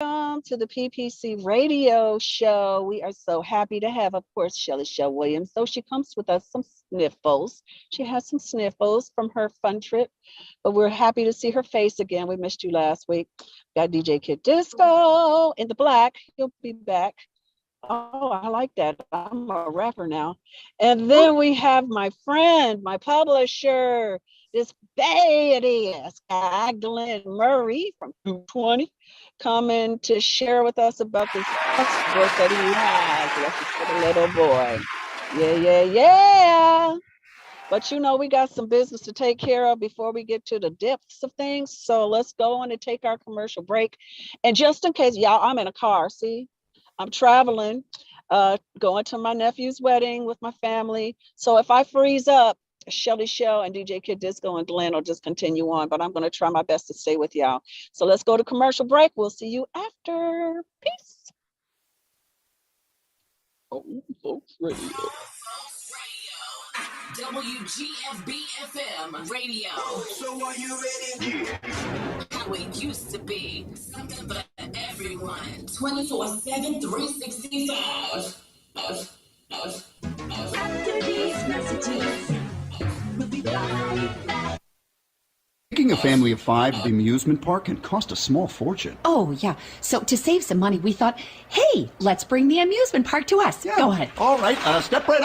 welcome to the PPC radio show. We are so happy to have, of course, Shelly Shell Williams. So she comes with us some sniffles. She has some sniffles from her fun trip, but we're happy to see her face again. We missed you last week. Got DJ Kid Disco in the black. He'll be back. Oh, I like that. I'm a rapper now. And then we have my friend, my publisher, this badass guy, Glenn Murray from 220, coming to share with us about this book that he has. This is for the little boy. Yeah. But we got some business to take care of before we get to the depths of things. So let's go on and take our commercial break. And just in case, y'all, I'm in a car, see? I'm traveling, going to my nephew's wedding with my family. So if I freeze up, Shelly Shell and DJ Kid Disco and Glenn will just continue on, but I'm going to try my best to stay with y'all. So let's go to commercial break. We'll see you after. Peace. Oh, folks radio. WGFB-FM radio. So are you ready? How it used to be. Something for everyone. 24/7, 365. After these messages, we'll be right back. Taking a family of 5 to the amusement park can cost a small fortune. Oh, yeah. So to save some money, we thought, hey, let's bring the amusement park to us. Yeah. Go ahead. All right, step right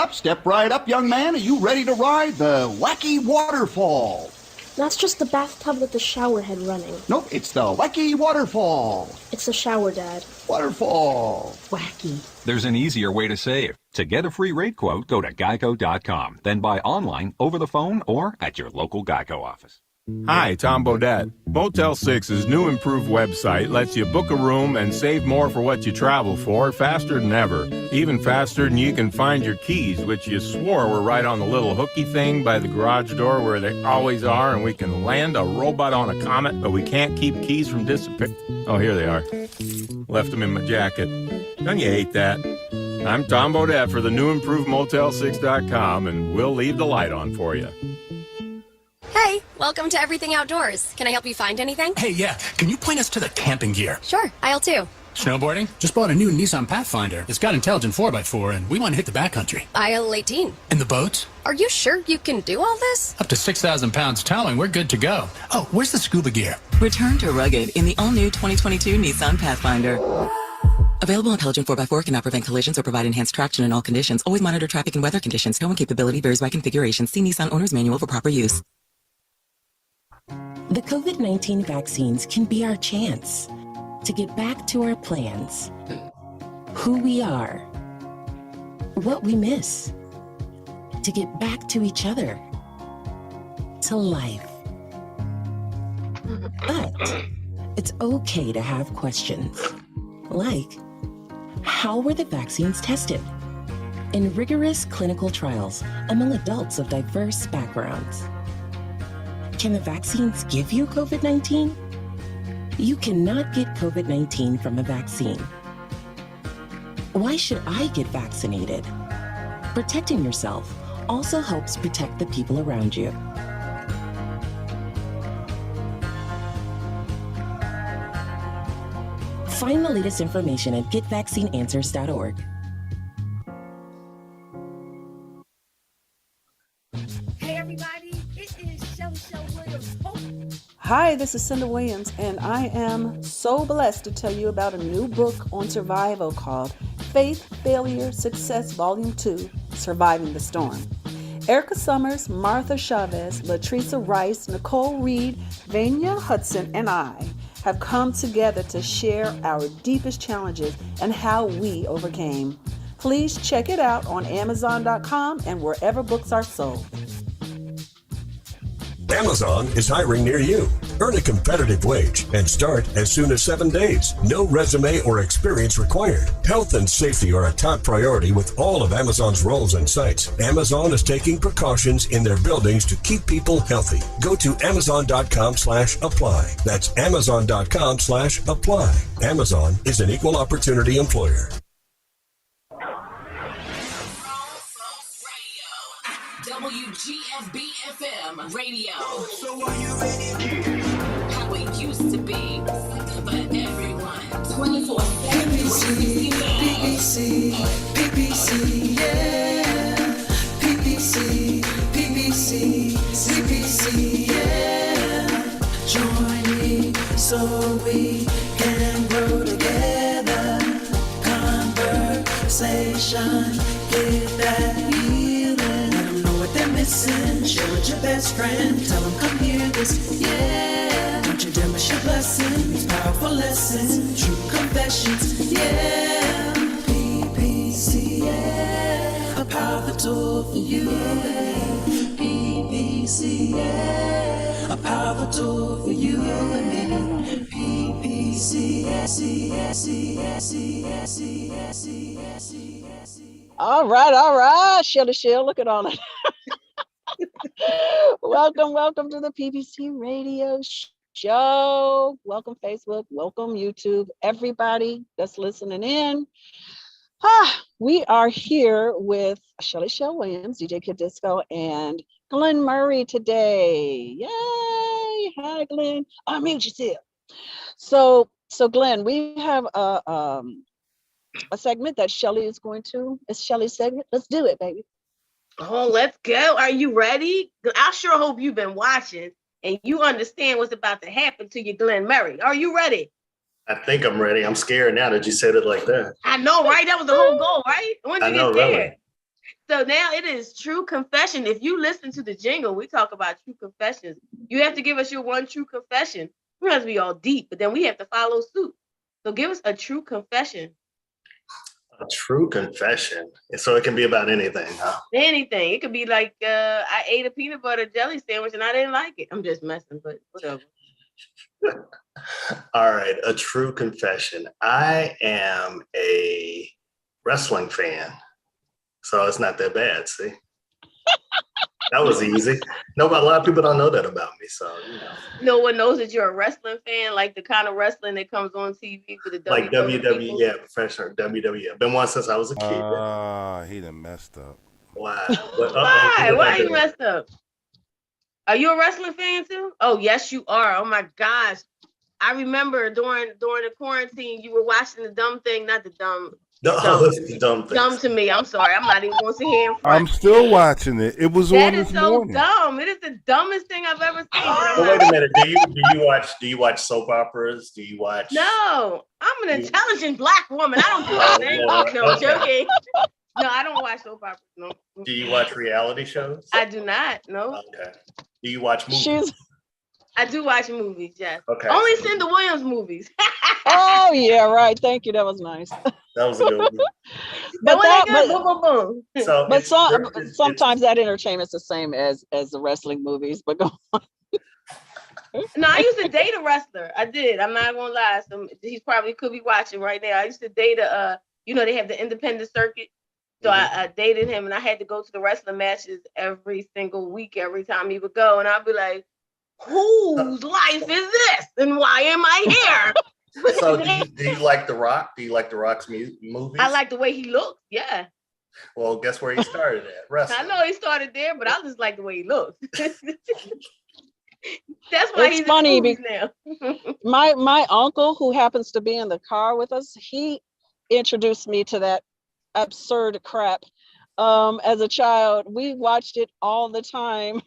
up, young man. Are you ready to ride the Wacky Waterfall? That's just the bathtub with the shower head running. Nope, it's the Wacky Waterfall. It's the shower, Dad. Waterfall. Wacky. There's an easier way to save. To get a free rate quote, go to geico.com, then buy online, over the phone, or at your local Geico office. Hi, Tom Bodette. Motel 6's new improved website lets you book a room and save more for what you travel for faster than ever. Even faster than you can find your keys, which you swore were right on the little hooky thing by the garage door where they always are, and we can land a robot on a comet, but we can't keep keys from disappearing. Oh, here they are. Left them in my jacket. Don't you hate that? I'm Tom Bodette for the new improved Motel6.com, and we'll leave the light on for you. Hey, welcome to Everything Outdoors. Can I help you find anything? Hey, yeah. Can you point us to the camping gear? Sure, aisle 2. Snowboarding? Just bought a new Nissan Pathfinder. It's got intelligent 4x4, and we want to hit the backcountry. Aisle 18. And the boats? Are you sure you can do all this? Up to 6,000 pounds towing, we're good to go. Oh, where's the scuba gear? Return to rugged in the all-new 2022 Nissan Pathfinder. Available intelligent 4x4 cannot prevent collisions or provide enhanced traction in all conditions. Always monitor traffic and weather conditions. Towing capability varies by configuration. See Nissan Owner's Manual for proper use. The COVID-19 vaccines can be our chance to get back to our plans, who we are, what we miss, to get back to each other, to life. But it's okay to have questions, like, how were the vaccines tested? In rigorous clinical trials among adults of diverse backgrounds. Can the vaccines give you COVID-19? You cannot get COVID-19 from a vaccine. Why should I get vaccinated? Protecting yourself also helps protect the people around you. Find the latest information at getvaccineanswers.org. Hey everybody, it is Shelly Shell Williams. Hi, this is Cinda Williams, and I am so blessed to tell you about a new book on survival called Faith, Failure, Success, Volume 2, Surviving the Storm. Erica Summers, Martha Chavez, Latricia Rice, Nicole Reed, Vanya Hudson, and I have come together to share our deepest challenges and how we overcame. Please check it out on Amazon.com and wherever books are sold. Amazon is hiring near you. Earn a competitive wage and start as soon as 7 days. No resume or experience required. Health and safety are a top priority with all of Amazon's roles and sites. Amazon is taking precautions in their buildings to keep people healthy. Go to Amazon.com/apply. That's Amazon.com/apply. Amazon is an equal opportunity employer. WGFB-FM radio. So are you ready? How it used to be. Something for everyone. 24/7, PPC, PPC, yeah. PPC, PPC, CPC, yeah. Join me so we can grow together. Conversation, get that healing. Let them know what they're missing. Share with your best friend. Tell them come hear this, yeah. Don't you dare miss your blessings. Powerful lessons, true confessions, yeah. PPC, yeah. A powerful tool for you. PPC, yeah. A powerful tool for you and me. PPC, All right. Shelly Shell, look at all that. Welcome to the PPC Radio Show. Welcome Facebook, welcome YouTube, everybody that's listening in. We are here with Shelly Shell Williams, DJ Kid Disco, and Glenn Murray today. Yay! Hi, Glenn. Unmute yourself. So Glenn, we have a segment that Shelly is going to. It's Shelly's segment. Let's do it, baby. Oh, let's go. Are you ready? I sure hope you've been watching and you understand what's about to happen to you, Glenn Murray. Are you ready? I think I'm ready. I'm scared now that you said it like that. I know, right? That was the whole goal, right? When I you know, get scared. really. So now it is true confession. If you listen to the jingle, we talk about true confessions. You have to give us your one true confession. We have to be all deep, but then we have to follow suit. So give us a true confession. A true confession. So it can be about anything, huh? Anything. It could be like, I ate a peanut butter jelly sandwich and I didn't like it. I'm just messing, but whatever. All right. A true confession. I am a wrestling fan. So it's not that bad, see? That was easy. No, but a lot of people don't know that about me. So, you know. No one knows that you're a wrestling fan, like the kind of wrestling that comes on TV for the like WWE, WWE. yeah, professional WWE. I've been one since I was a kid. He done messed up. Why? Why? Why you messed up? Are you a wrestling fan too? Oh, yes, you are. Oh my gosh. I remember during the quarantine, you were watching the dumb thing, not the dumb. Dumb to me. I'm sorry. I'm not even going to sit here in front. I'm still watching it. It was That on is this so morning. dumb. It is the dumbest thing I've ever seen. But wait a minute. Do you watch soap operas? Do you watch? No, I'm an intelligent black woman. I don't do that thing. No, Okay. joking. No, I don't watch soap operas. No. Do you watch reality shows? I do not. No. Okay. Do you watch movies? I do watch movies. Yes. Okay. Only Cinda Williams movies. Oh yeah, right. Thank you. That was nice. That was a good one. But sometimes that entertainment's the same as the wrestling movies. But go on. No, I used to date a wrestler. I did. I'm not gonna lie. So he's probably could be watching right now. I used to date they have the independent circuit. So I dated him and I had to go to the wrestling matches every single week, every time he would go. And I'd be like, whose life is this? And why am I here? So do you like The Rock? Do you like The Rock's movies? I like the way he looks. Yeah. Well, guess where he started at? Wrestling. I know he started there, but I just like the way he looks. That's why It's he's funny in movies now. My uncle, who happens to be in the car with us, he introduced me to that absurd crap. As a child, we watched it all the time.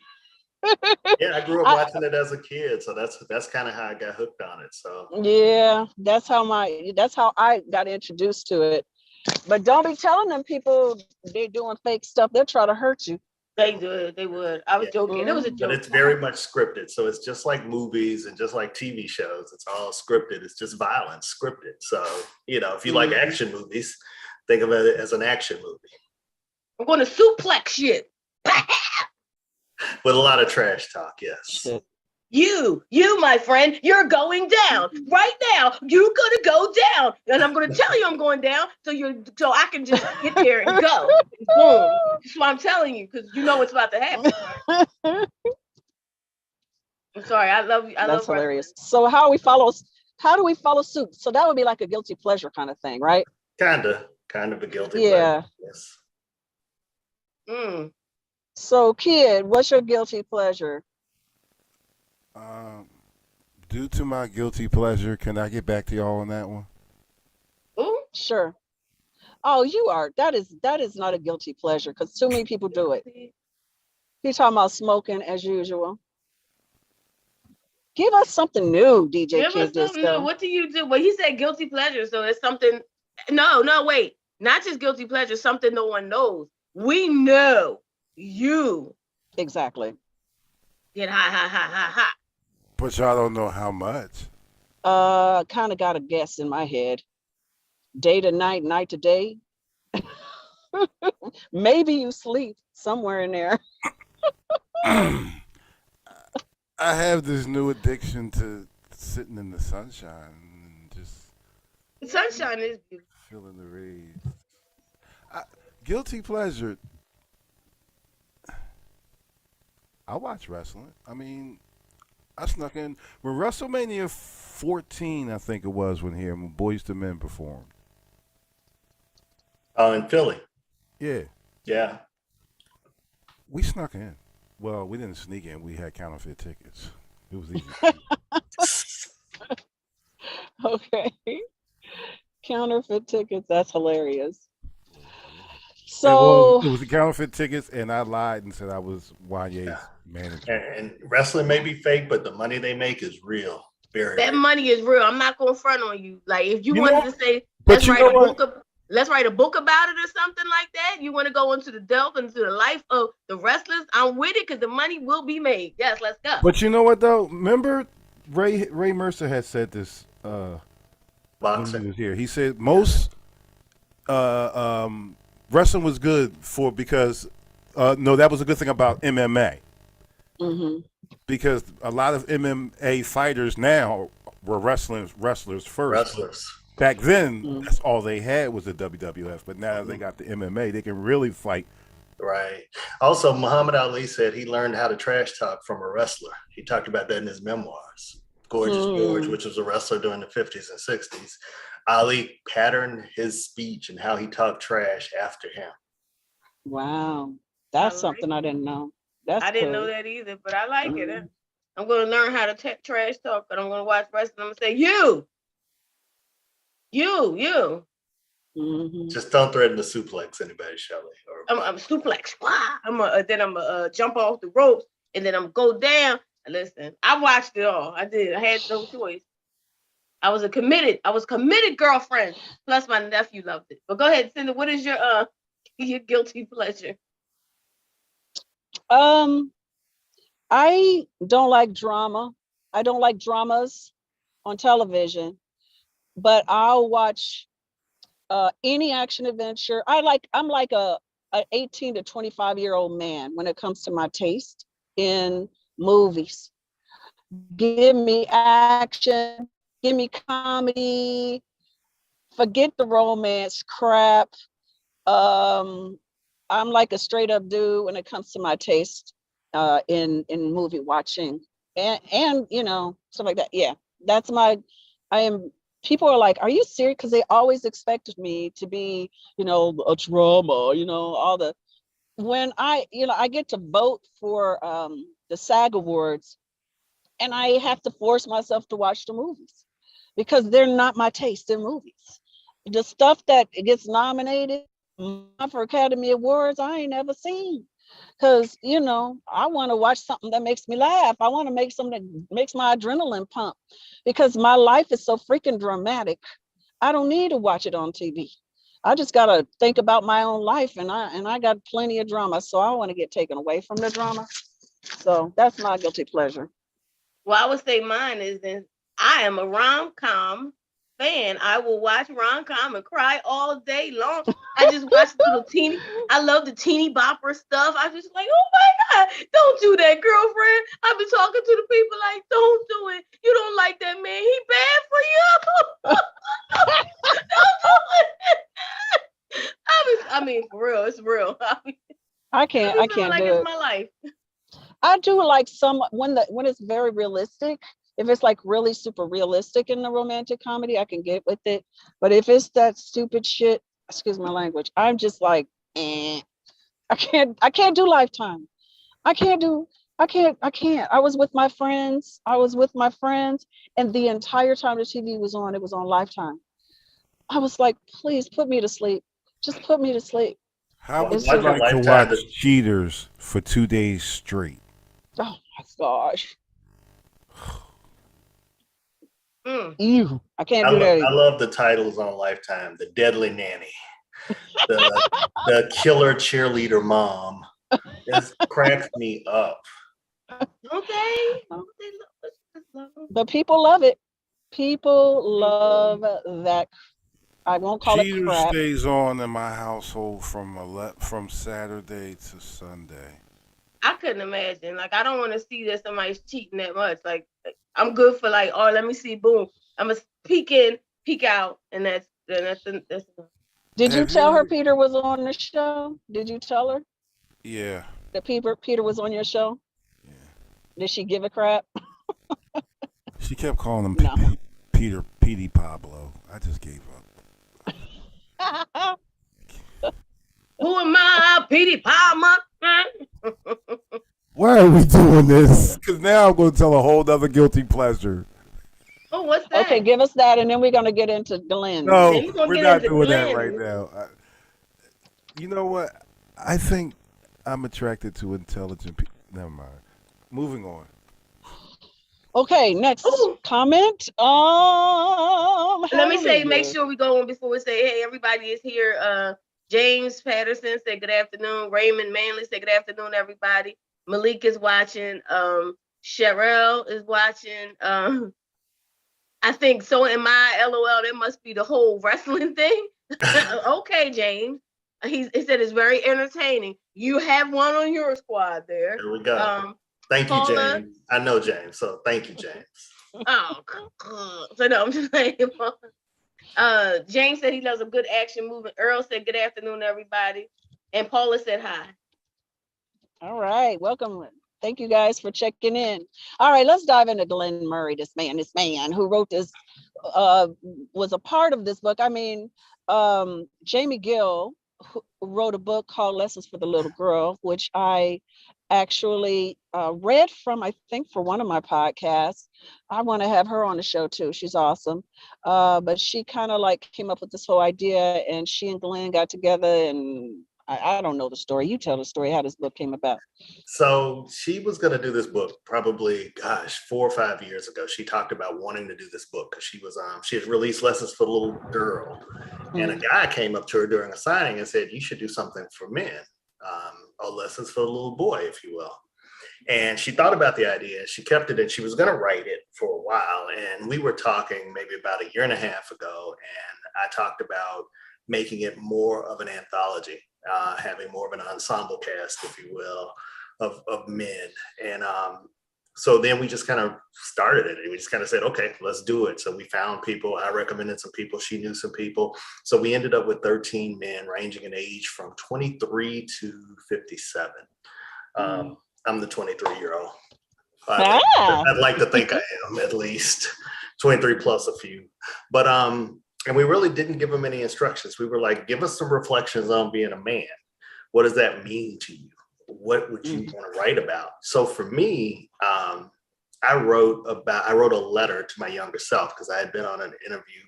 Yeah, I grew up watching it as a kid, so that's kind of how I got hooked on it. So Yeah, that's how I got introduced to it. But don't be telling them people they're doing fake stuff. They'll try to hurt you. They do. They would. I was joking. It was a joke. But it's very much scripted. So it's just like movies and just like TV shows. It's all scripted. It's just violence scripted. So, if you like action movies, think of it as an action movie. I'm going to suplex shit. With a lot of trash talk, yes. You, my friend, you're going down right now. You're gonna go down, and I'm gonna tell you I'm going down, so I can just get there and go. Boom. That's what I'm telling you, because you know what's about to happen. I'm sorry. I love you. That's hilarious. So how do we follow suit? So that would be like a guilty pleasure kind of thing, right? Kind of a guilty Yeah. pleasure. Yes. So, kid, what's your guilty pleasure? Due to my guilty pleasure, can I get back to y'all on that one? Sure. Oh, you are. That is not a guilty pleasure because too many people do it. He's talking about smoking as usual. Give us something new, DJ Give us Kid something new. Disco. What do you do? Well, he said guilty pleasure, so it's something. No, wait. Not just guilty pleasure, something no one knows. We know you Exactly. get high. But y'all don't know how much. Kind of got a guess in my head. Day to night, night to day. Maybe you sleep somewhere in there. I have this new addiction to sitting in the sunshine and just Sunshine is beautiful. feeling the rays. Guilty pleasure. I watch wrestling. I mean, I snuck in when WrestleMania 14, I think it was, when Boyz II Men performed. Oh, in Philly. Yeah. Yeah. We snuck in. Well, we didn't sneak in. We had counterfeit tickets. It was easy. Okay. Counterfeit tickets. That's hilarious. So it was the counterfeit tickets, and I lied and said I was Wanye's manager. And wrestling may be fake, but the money they make is real. Very. That money is real. I'm not gonna front on you. Like if you You wanted know- to say but let's you write know a what? book. Let's write a book about it or something like that. You want to go into the delve into the life of the wrestlers? I'm with it because the money will be made. Yes, let's go. But you know what though? Remember Ray Mercer had said this when he was here. He said most wrestling was good because that was a good thing about MMA. Mm-hmm. Because a lot of MMA fighters now were wrestlers first. Wrestlers. Back then, that's all they had was the WWF. But now they got the MMA, they can really fight. Right. Also, Muhammad Ali said he learned how to trash talk from a wrestler. He talked about that in his memoirs. Gorgeous George, which was a wrestler during the 50s and 60s. Ali patterned his speech and how he talked trash after him. wow. That's something I didn't know. That's I didn't cool. know that either, but I like it. I'm going to learn how to trash talk, but I'm going to watch wrestling. I'm going to say, you. Mm-hmm. Just don't threaten to suplex anybody, Shelly. I'm suplex. I'm gonna jump off the ropes and then I'm go down. Listen, I watched it all. I did. I had no choice. I was committed girlfriend. Plus my nephew loved it. But go ahead, Cindy. What is your guilty pleasure? I don't like drama. I don't like dramas on television, but I'll watch any action adventure. I'm like a 18 to 25-year-old man when it comes to my taste in movies. Give me action, give me comedy, forget the romance crap. I'm like a straight up dude when it comes to my taste in movie watching and you know, stuff like that. Yeah, that's people are like, are you serious? Because they always expected me to be, you know, a drama, you know, when I get to vote for the SAG Awards and I have to force myself to watch the movies because they're not my taste in movies. The stuff that gets nominated for Academy Awards, I ain't never seen. Because, you know, I want to watch something that makes me laugh. I want to make something that makes my adrenaline pump because my life is so freaking dramatic. I don't need to watch it on TV. I just got to think about my own life and I got plenty of drama. So I want to get taken away from the drama. So that's my guilty pleasure. Well, I would say mine is that I am a rom-com fan. I will watch rom-com and cry all day long. I just watch I love the teeny bopper stuff. I just like, oh my God, don't do that, girlfriend. I've been talking to the people like, don't do it. You don't like that man. He bad for you. Don't do it. I mean, for real, it's real. I can't like do it's it. my life. I do like some when it's very realistic. If it's like really super realistic in the romantic comedy, I can get with it. But if it's that stupid shit, excuse my language, I'm just like, I can't do Lifetime. I can't. I was with my friends. And the entire time the TV was on, it was on Lifetime. I was like, please put me to sleep. Just put me to sleep. How would It's you just- like to Lifetime watch Cheaters for 2 days straight? Oh my gosh. Mm. Ew. I can't I, do lo- that I either. love the titles on Lifetime. The Deadly Nanny, the Killer Cheerleader Mom. It cracks me up. Don't they? Don't they love it? But people love it. People love that. I won't call it Cheaters crap. stays on in my household from Saturday to Sunday. I couldn't imagine. Like, I don't want to see that somebody's cheating that much. Like, I'm good for like, oh, let me see, boom. I'm gonna peek in, peek out, and that's enough. Did you Have tell you- her Peter was on the show? Did you tell her Yeah. that Peter was on your show? Yeah. Did she give a crap? She kept calling him No. Peter Petey Pablo. I just gave up. Who am I, Petey Palmer? Why are we doing this? Because now I'm going to tell a whole other guilty pleasure. Oh, what's that? Okay, give us that, and then we're gonna get into Glenn. No, Yeah, you gonna we're get not into doing that Glenn. right now. You know what? I think I'm attracted to intelligent people. Never mind. Moving on. Okay, next comment. Let me say, hallelujah. make sure we go on before we say, hey, everybody is here. James Patterson said good afternoon. Raymond Manley said good afternoon, everybody. Malik is watching. Sherelle is watching. I think so. In my LOL, that must be the whole wrestling thing. Okay, James. He said it's very entertaining. You have one on your squad there. There we go. Thank you, Paula. James. I know James, so thank you, James. Oh, so no, I'm just saying. James said he loves a good action movie. Earl said good afternoon, everybody. And Paula said hi. All right, welcome. Thank you guys for checking in. All right, let's dive into Glenn Murray, this man who wrote this, was a part of this book. I mean, Jamie Gill who wrote a book called Lessons for the Little Girl, which I actually read from, I think, for one of my podcasts. I want to have her on the show too. She's awesome. But she kind of like came up with this whole idea, and she and Glenn got together, and I don't know the story. You tell the story how this book came about. So she was going to do this book probably, 4 or 5 years ago. She talked about wanting to do this book because she had released Lessons for the Little Girl. And a guy came up to her during a signing and said, you should do something for men, or Lessons for the Little Boy, if you will. And she thought about the idea. She kept it, and she was going to write it for a while. And we were talking maybe about a year and a half ago, and I talked about making it more of an anthology, having more of an ensemble cast, if you will, of men. And so then we just kind of started it. And we just kind of said, okay, let's do it. So we found people. I recommended some people. She knew some people. So we ended up with 13 men ranging in age from 23 to 57. I'm the 23-year-old. I'd like to think I am, at least 23 plus a few. But and we really didn't give them any instructions. We were like, give us some reflections on being a man. What does that mean to you? What would you want to write about? So for me, I wrote a letter to my younger self, because I had been on an interview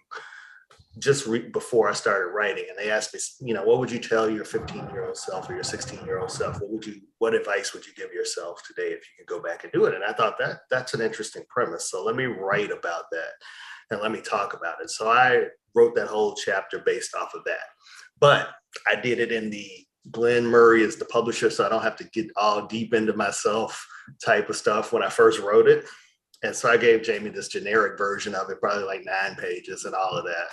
just before I started writing, and they asked me, what would you tell your 15-year-old self or your 16-year-old self? What advice would you give yourself today if you could go back and do it? And I thought that's an interesting premise. So let me write about that and let me talk about it. So I wrote that whole chapter based off of that. But I did it in the Glenn Murray is the publisher, so I don't have to get all deep into myself type of stuff when I first wrote it. And so I gave Jamie this generic version of it, probably like 9 pages and all of that.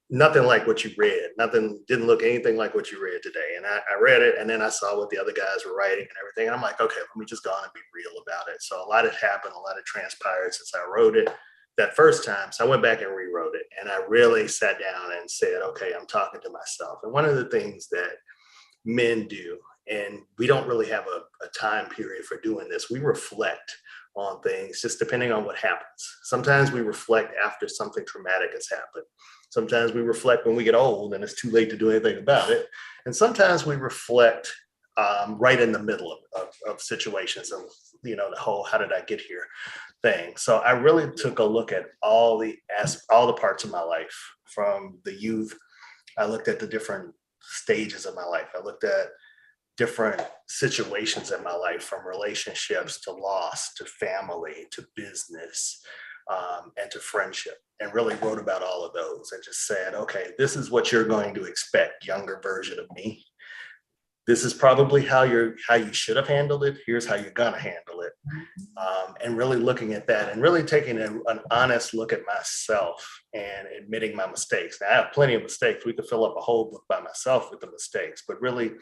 Nothing like what you read. Nothing, didn't look anything like what you read today. And I read it, and then I saw what the other guys were writing and everything. And I'm like, okay, let me just go on and be real about it. So a lot had happened, a lot had transpired since I wrote it that first time. So I went back and rewrote it. And I really sat down and said, okay, I'm talking to myself. And one of the things that men do, and we don't really have a time period for doing this, we reflect on things just depending on what happens. Sometimes we reflect after something traumatic has happened. Sometimes we reflect when we get old and it's too late to do anything about it. And sometimes we reflect right in the middle of situations of, the whole how did I get here thing. So I really took a look at all the parts of my life from the youth. I looked at the different stages of my life. I looked at different situations in my life, from relationships to loss to family to business, and to friendship, and really wrote about all of those and just said, okay, this is what you're going to expect, younger version of me. This is probably how you should have handled it. Here's how you're gonna handle it. And really looking at that and really taking an honest look at myself and admitting my mistakes. Now, I have plenty of mistakes. We could fill up a whole book by myself with the mistakes, but really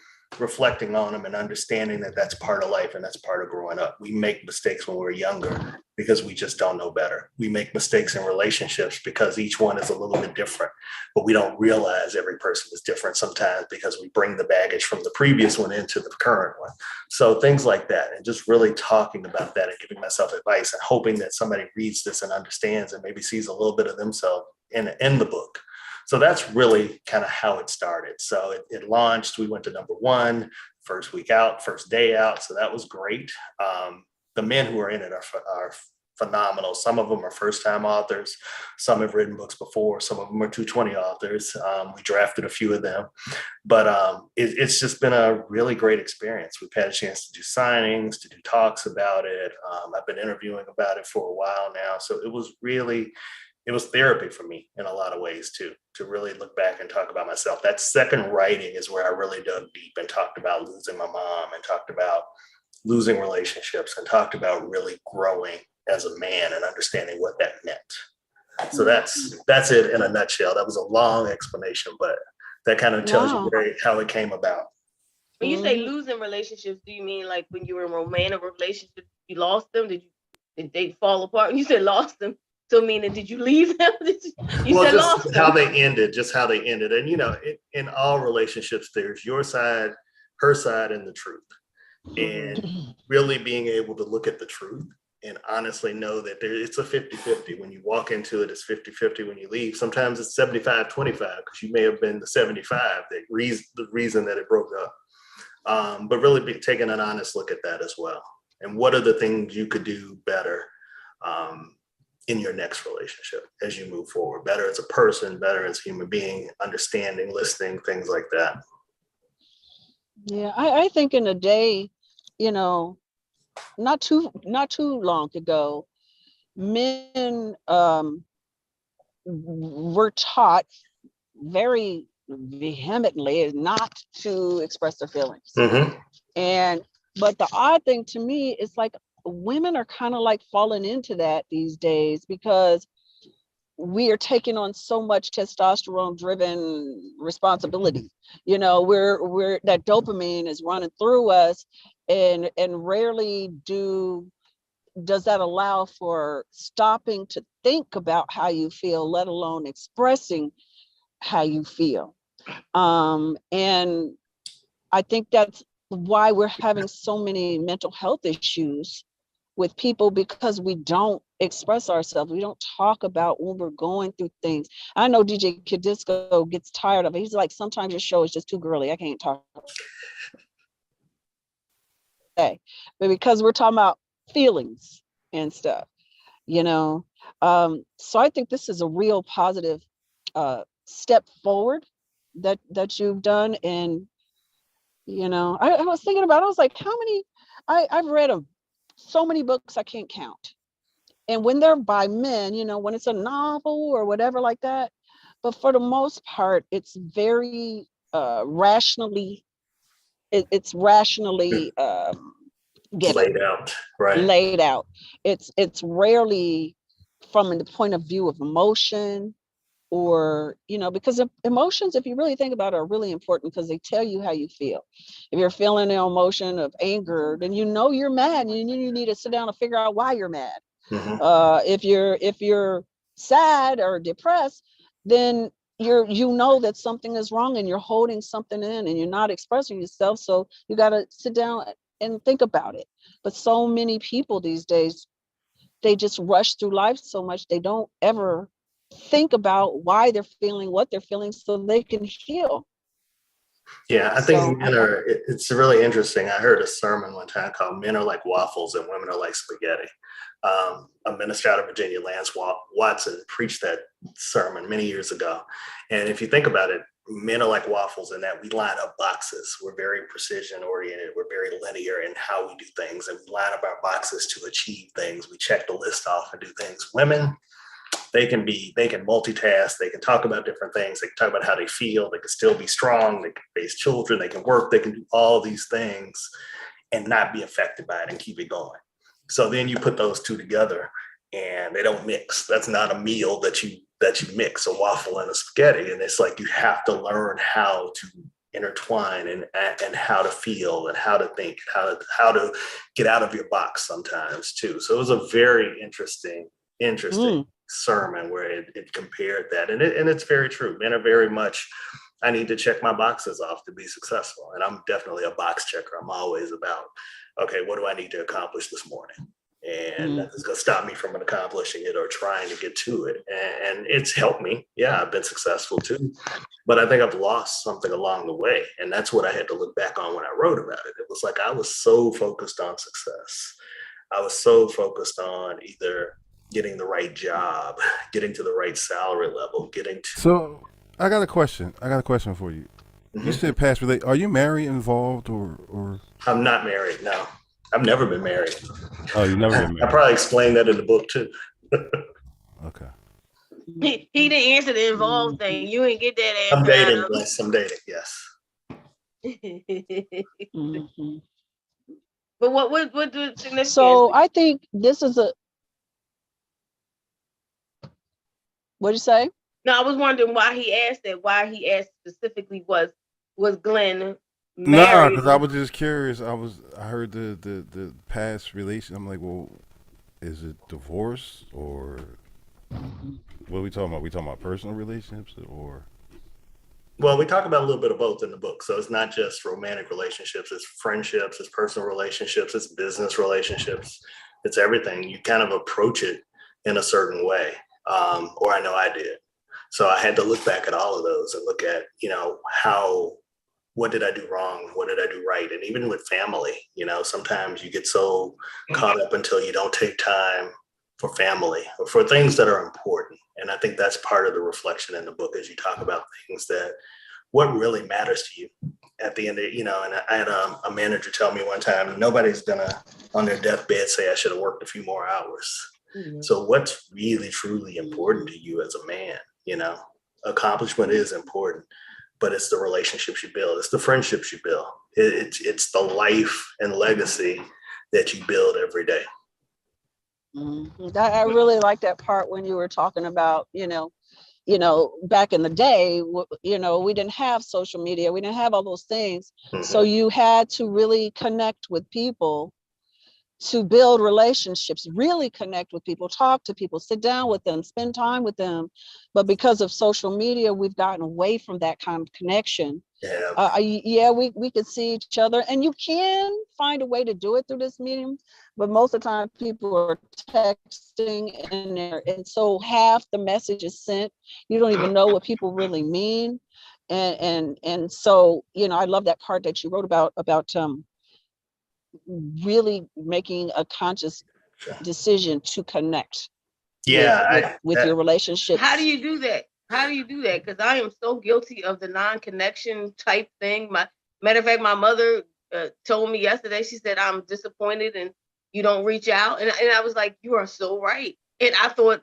reflecting on them and understanding that that's part of life and that's part of growing up. We make mistakes when we're younger because we just don't know better. We make mistakes in relationships because each one is a little bit different, but we don't realize every person is different sometimes because we bring the baggage from the previous one into the current one. So things like that, and just really talking about that and giving myself advice and hoping that somebody reads this and understands and maybe sees a little bit of themselves in the book. So that's really kind of how it started. So it launched, we went to #1, first week out, first day out. So that was great. The men who are in it are phenomenal. Some of them are first-time authors. Some have written books before. Some of them are 220 authors. We drafted a few of them, but it's just been a really great experience. We've had a chance to do signings, to do talks about it. I've been interviewing about it for a while now. So it was therapy for me in a lot of ways too, to really look back and talk about myself. That second writing is where I really dug deep and talked about losing my mom and talked about losing relationships and talked about really growing as a man and understanding what that meant. So that's it in a nutshell. That was a long explanation, but that kind of tells you how it came about. When you say losing relationships, do you mean like when you were in a romantic relationship, you lost them? Did they fall apart? When you said lost them, so meaning did you leave them? You said lost them. How they ended. And in all relationships, there's your side, her side, and the truth. And really being able to look at the truth and honestly know that it's a 50-50. When you walk into it, it's 50-50. When you leave, sometimes it's 75-25 because you may have been the 75 the reason that it broke up. But really taking an honest look at that as well. And what are the things you could do better in your next relationship as you move forward? Better as a person, better as a human being, understanding, listening, things like that. Yeah, I think in a day, not too long ago, men were taught very vehemently not to express their feelings. Mm-hmm. But the odd thing to me is like women are kind of like falling into that these days because we are taking on so much testosterone driven responsibility. We're that dopamine is running through us, and rarely does that allow for stopping to think about how you feel, let alone expressing how you feel. And I think that's why we're having so many mental health issues with people, because we don't express ourselves. We don't talk about when we're going through things. I know DJ Kid Disco gets tired of it. He's like, sometimes your show is just too girly. I can't talk. But because we're talking about feelings and stuff, so I think this is a real positive step forward that you've done. And I was thinking about it. I was like, how many I've read so many books I can't count. And when they're by men, when it's a novel or whatever like that, but for the most part, it's very rationally given. Laid out, right? Laid out. It's rarely from the point of view of emotion, or because emotions, if you really think about it, are really important because they tell you how you feel. If you're feeling an emotion of anger, then you're mad, and you need to sit down and figure out why you're mad. Mm-hmm. If you're sad or depressed, then you know that something is wrong and you're holding something in and you're not expressing yourself. So you got to sit down and think about it. But so many people these days, they just rush through life so much, they don't ever think about why they're feeling what they're feeling so they can heal. Yeah, I think So men are, it's really interesting. I heard a sermon one time called Men Are Like Waffles and Women Are Like Spaghetti. A minister out of Virginia, Lance Watson, preached that sermon many years ago. And if you think about it, men are like waffles in that we line up boxes. We're very precision oriented. We're very linear in how we do things. And we line up our boxes to achieve things. We check the list off and do things. Women, they can multitask. They can talk about different things. They can talk about how they feel. They can still be strong. They can raise children. They can work. They can do all these things and not be affected by it and keep it going. So then you put those two together and they don't mix. That's not a meal that you mix, a waffle and a spaghetti. And it's like you have to learn how to intertwine and how to feel and how to think, how to get out of your box sometimes too. So it was a very interesting sermon where it compared that. And it's very true. Men are very much, I need to check my boxes off to be successful. And I'm definitely a box checker. I'm always about, okay, what do I need to accomplish this morning? And that's going to stop me from accomplishing it or trying to get to it. And it's helped me. Yeah, I've been successful too. But I think I've lost something along the way. And that's what I had to look back on when I wrote about it. It was like I was so focused on success. I was so focused on either getting the right job, getting to the right salary level, So I got a question. For you. You said past relate. Are you married, involved, or? I'm not married. No, I've never been married. Oh, you've never been married. I probably explained that in the book too. Okay. He didn't answer the involved thing. You didn't get that answer. I'm dating. Yes, I'm dating. Yes. But what the significance? So I think this is what'd you say? No, I was wondering why he asked that. Why he asked specifically was Glenn married? No, because I was just curious. I heard the past relation. I'm like, well, is it divorce or what are we talking about? We talking about personal relationships or? Well, we talk about a little bit of both in the book. So it's not just romantic relationships, it's friendships, it's personal relationships, it's business relationships, it's everything. You kind of approach it in a certain way, or I know I did. So I had to look back at all of those and look at, what did I do wrong? What did I do right? And even with family, sometimes you get so caught up until you don't take time for family or for things that are important. And I think that's part of the reflection in the book as you talk about things that what really matters to you at the end of, and I had a manager tell me one time, nobody's gonna on their deathbed say I should have worked a few more hours. Mm-hmm. So what's really, truly important to you as a man? Accomplishment is important, but it's the relationships you build. It's the friendships you build. It's the life and legacy that you build every day. Mm-hmm. I really like that part when you were talking about, back in the day, we didn't have social media. We didn't have all those things. Mm-hmm. So you had to really connect with people to build relationships, really connect with people, talk to people, sit down with them, spend time with them. But because of social media, we've gotten away from that kind of connection. Yeah, we could see each other, and you can find a way to do it through this medium, but most of the time people are texting and so half the message is sent. You don't even know what people really mean. And so, I love that part that you wrote about really making a conscious decision to connect with your relationship. How do you do that? Because I am so guilty of the non-connection type thing. Matter of fact, my mother told me yesterday, she said, I'm disappointed and you don't reach out. And I was like, you are so right. And I thought,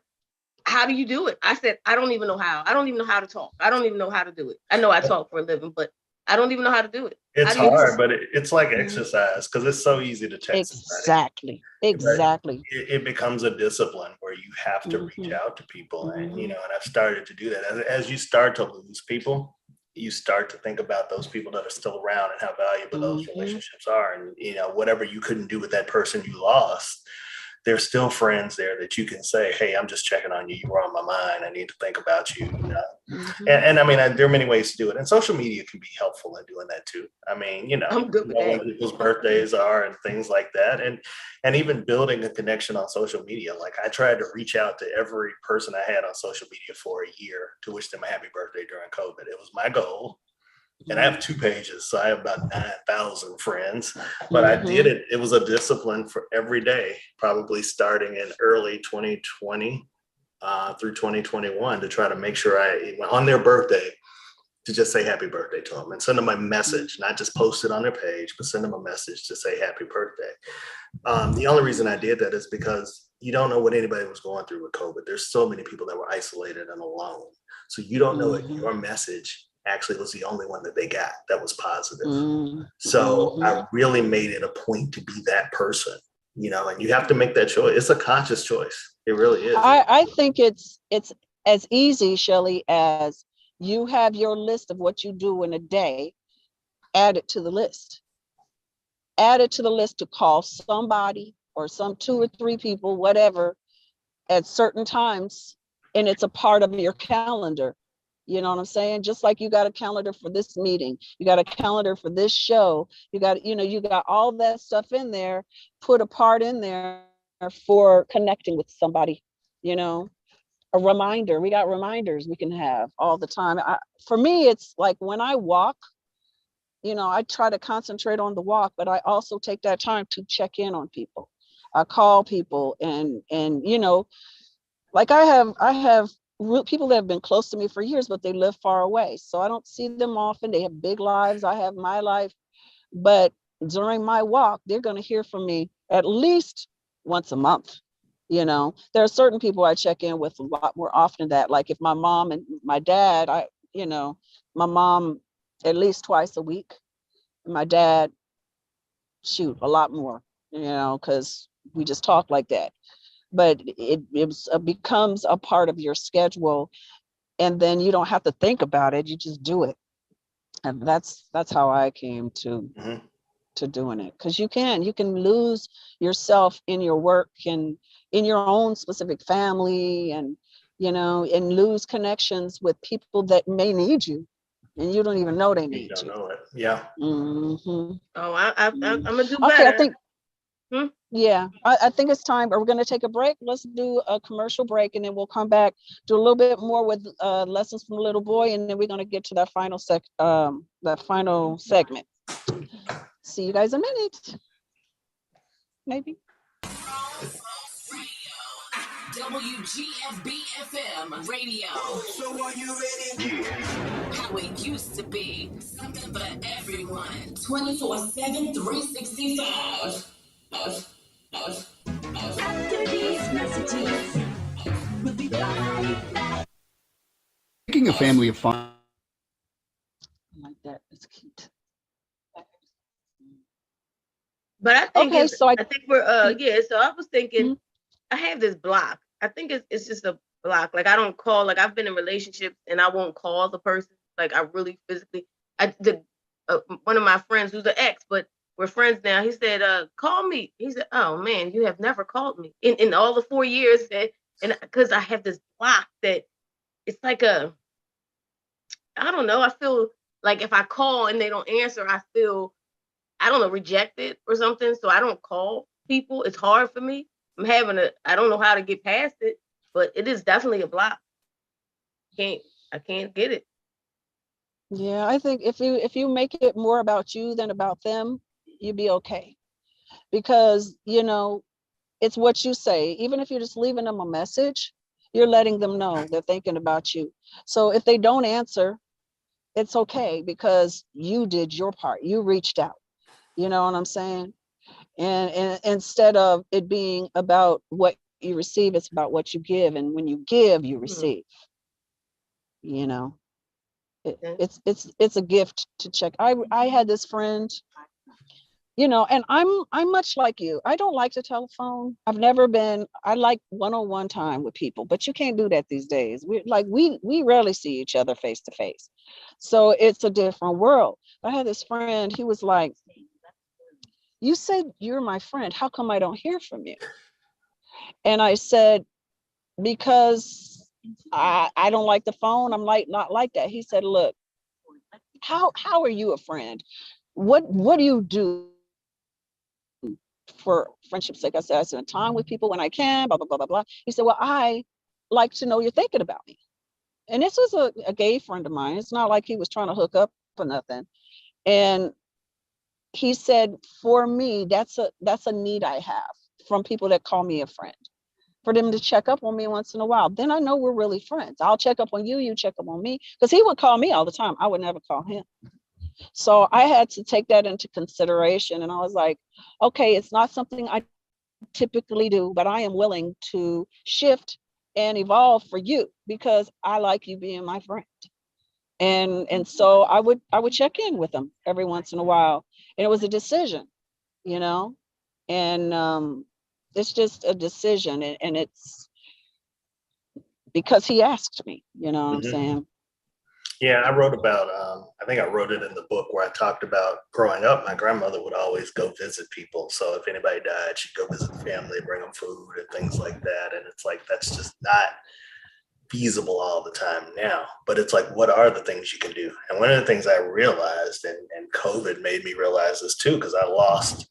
how do you do it? I said, I don't even know how. I don't even know how to talk. I don't even know how to do it. I know I talk for a living, but I don't even know how to do it. It's hard, but it's like exercise because it's so easy to text. Exactly. It becomes a discipline where you have to reach out to people, and and I've started to do that. As you start to lose people, you start to think about those people that are still around and how valuable those relationships are, and whatever you couldn't do with that person you lost, there's still friends there that you can say, hey, I'm just checking on you. You were on my mind. I need to think about you. And I mean, there are many ways to do it. And social media can be helpful in doing that too. I mean, I'm good with when people's birthdays are and things like that. And even building a connection on social media. Like I tried to reach out to every person I had on social media for a year to wish them a happy birthday during COVID. It was my goal And I have 2 pages, so I have about 9,000 friends. But I did it. It was a discipline for every day, probably starting in early 2020 through 2021, to try to make sure on their birthday, to just say happy birthday to them and send them a message, not just post it on their page, but send them a message to say happy birthday. The only reason I did that is because you don't know what anybody was going through with COVID. There's so many people that were isolated and alone. So you don't know if your message actually was the only one that they got that was positive. So I really made it a point to be that person, and you have to make that choice. It's a conscious choice. It really is. I think it's as easy, Shelley, as you have your list of what you do in a day, add it to the list. Add it to the list to call somebody or some 2 or 3 people, whatever, at certain times. And it's a part of your calendar. You know what I'm saying? Just like you got a calendar for this meeting, you got a calendar for this show, you got all that stuff in there, put a part in there for connecting with somebody, a reminder. We got reminders we can have all the time. For me, it's like when I walk, I try to concentrate on the walk, but I also take that time to check in on people. I call people and like I have people that have been close to me for years, but they live far away. So I don't see them often. They have big lives. I have my life. But during my walk, they're going to hear from me at least once a month. There are certain people I check in with a lot more often than that. Like if my mom and my dad, my mom at least twice a week. And my dad, a lot more, because we just talk like that. But it becomes a part of your schedule, and then you don't have to think about it. You just do it. And that's how I came to doing it. Because you can lose yourself in your work and in your own specific family, and and lose connections with people that may need you, and you don't even know they need you. Don't know it. Yeah. Oh, I'm gonna do Okay, better. I think. Yeah, I think it's time. We're going to take a break. Let's do a commercial break, and then we'll come back, do a little bit more with lessons from the little boy, and then we're going to get to that final segment. See you guys in a minute. Maybe. WGFB FM radio. So are you ready? How it used to be. Something for everyone. 24/7, 365. After these messages, we'll be right back. Making a family of 5. I like that. It's cute. But I think Okay, so I think we're so I was thinking I have this block. I think it's just a block. Like I don't call, like I've been in relationships and I won't call the person. Like I really physically one of my friends who's an ex, but we're friends now. He said, call me. He said, oh man, you have never called me in all the 4 years and because I have this block that it's like I don't know. I feel like if I call and they don't answer, I feel, I don't know, rejected or something. So I don't call people. It's hard for me. I don't know how to get past it, but it is definitely a block. I can't get it. Yeah, I think if you make it more about you than about them, you'll be okay. Because, it's what you say. Even if you're just leaving them a message, you're letting them know they're thinking about you. So if they don't answer, it's okay because you did your part. You reached out. You know what I'm saying? And instead of it being about what you receive, it's about what you give. And when you give, you receive. It's a gift to check. I had this friend, and I'm much like you. I don't like the telephone. I like one-on-one time with people, but you can't do that these days. We rarely see each other face to face. So it's a different world. I had this friend, he was like, you said you're my friend. How come I don't hear from you? And I said, because I don't like the phone. I'm not like that. He said, look, how are you a friend? What do you do for friendship's sake? I said, I spend time with people when I can, blah, blah, blah, blah, blah. He said, well, I like to know you're thinking about me. And this was a gay friend of mine. It's not like he was trying to hook up for nothing. And he said, for me, that's a need I have from people that call me a friend, for them to check up on me once in a while. Then I know we're really friends. I'll check up on you, you check up on me, because he would call me all the time. I would never call him. So I had to take that into consideration. And I was like, okay, it's not something I typically do, but I am willing to shift and evolve for you because I like you being my friend. And so I would check in with him every once in a while. And it was a decision, you know, and it's just a decision. And it's because he asked me, you know what I'm saying? Yeah, I wrote about, I think I wrote it in the book where I talked about growing up, my grandmother would always go visit people. So if anybody died, she'd go visit the family, bring them food and things like that. And it's like, that's just not feasible all the time now. But it's like, what are the things you can do? And one of the things I realized, and COVID made me realize this too, because I lost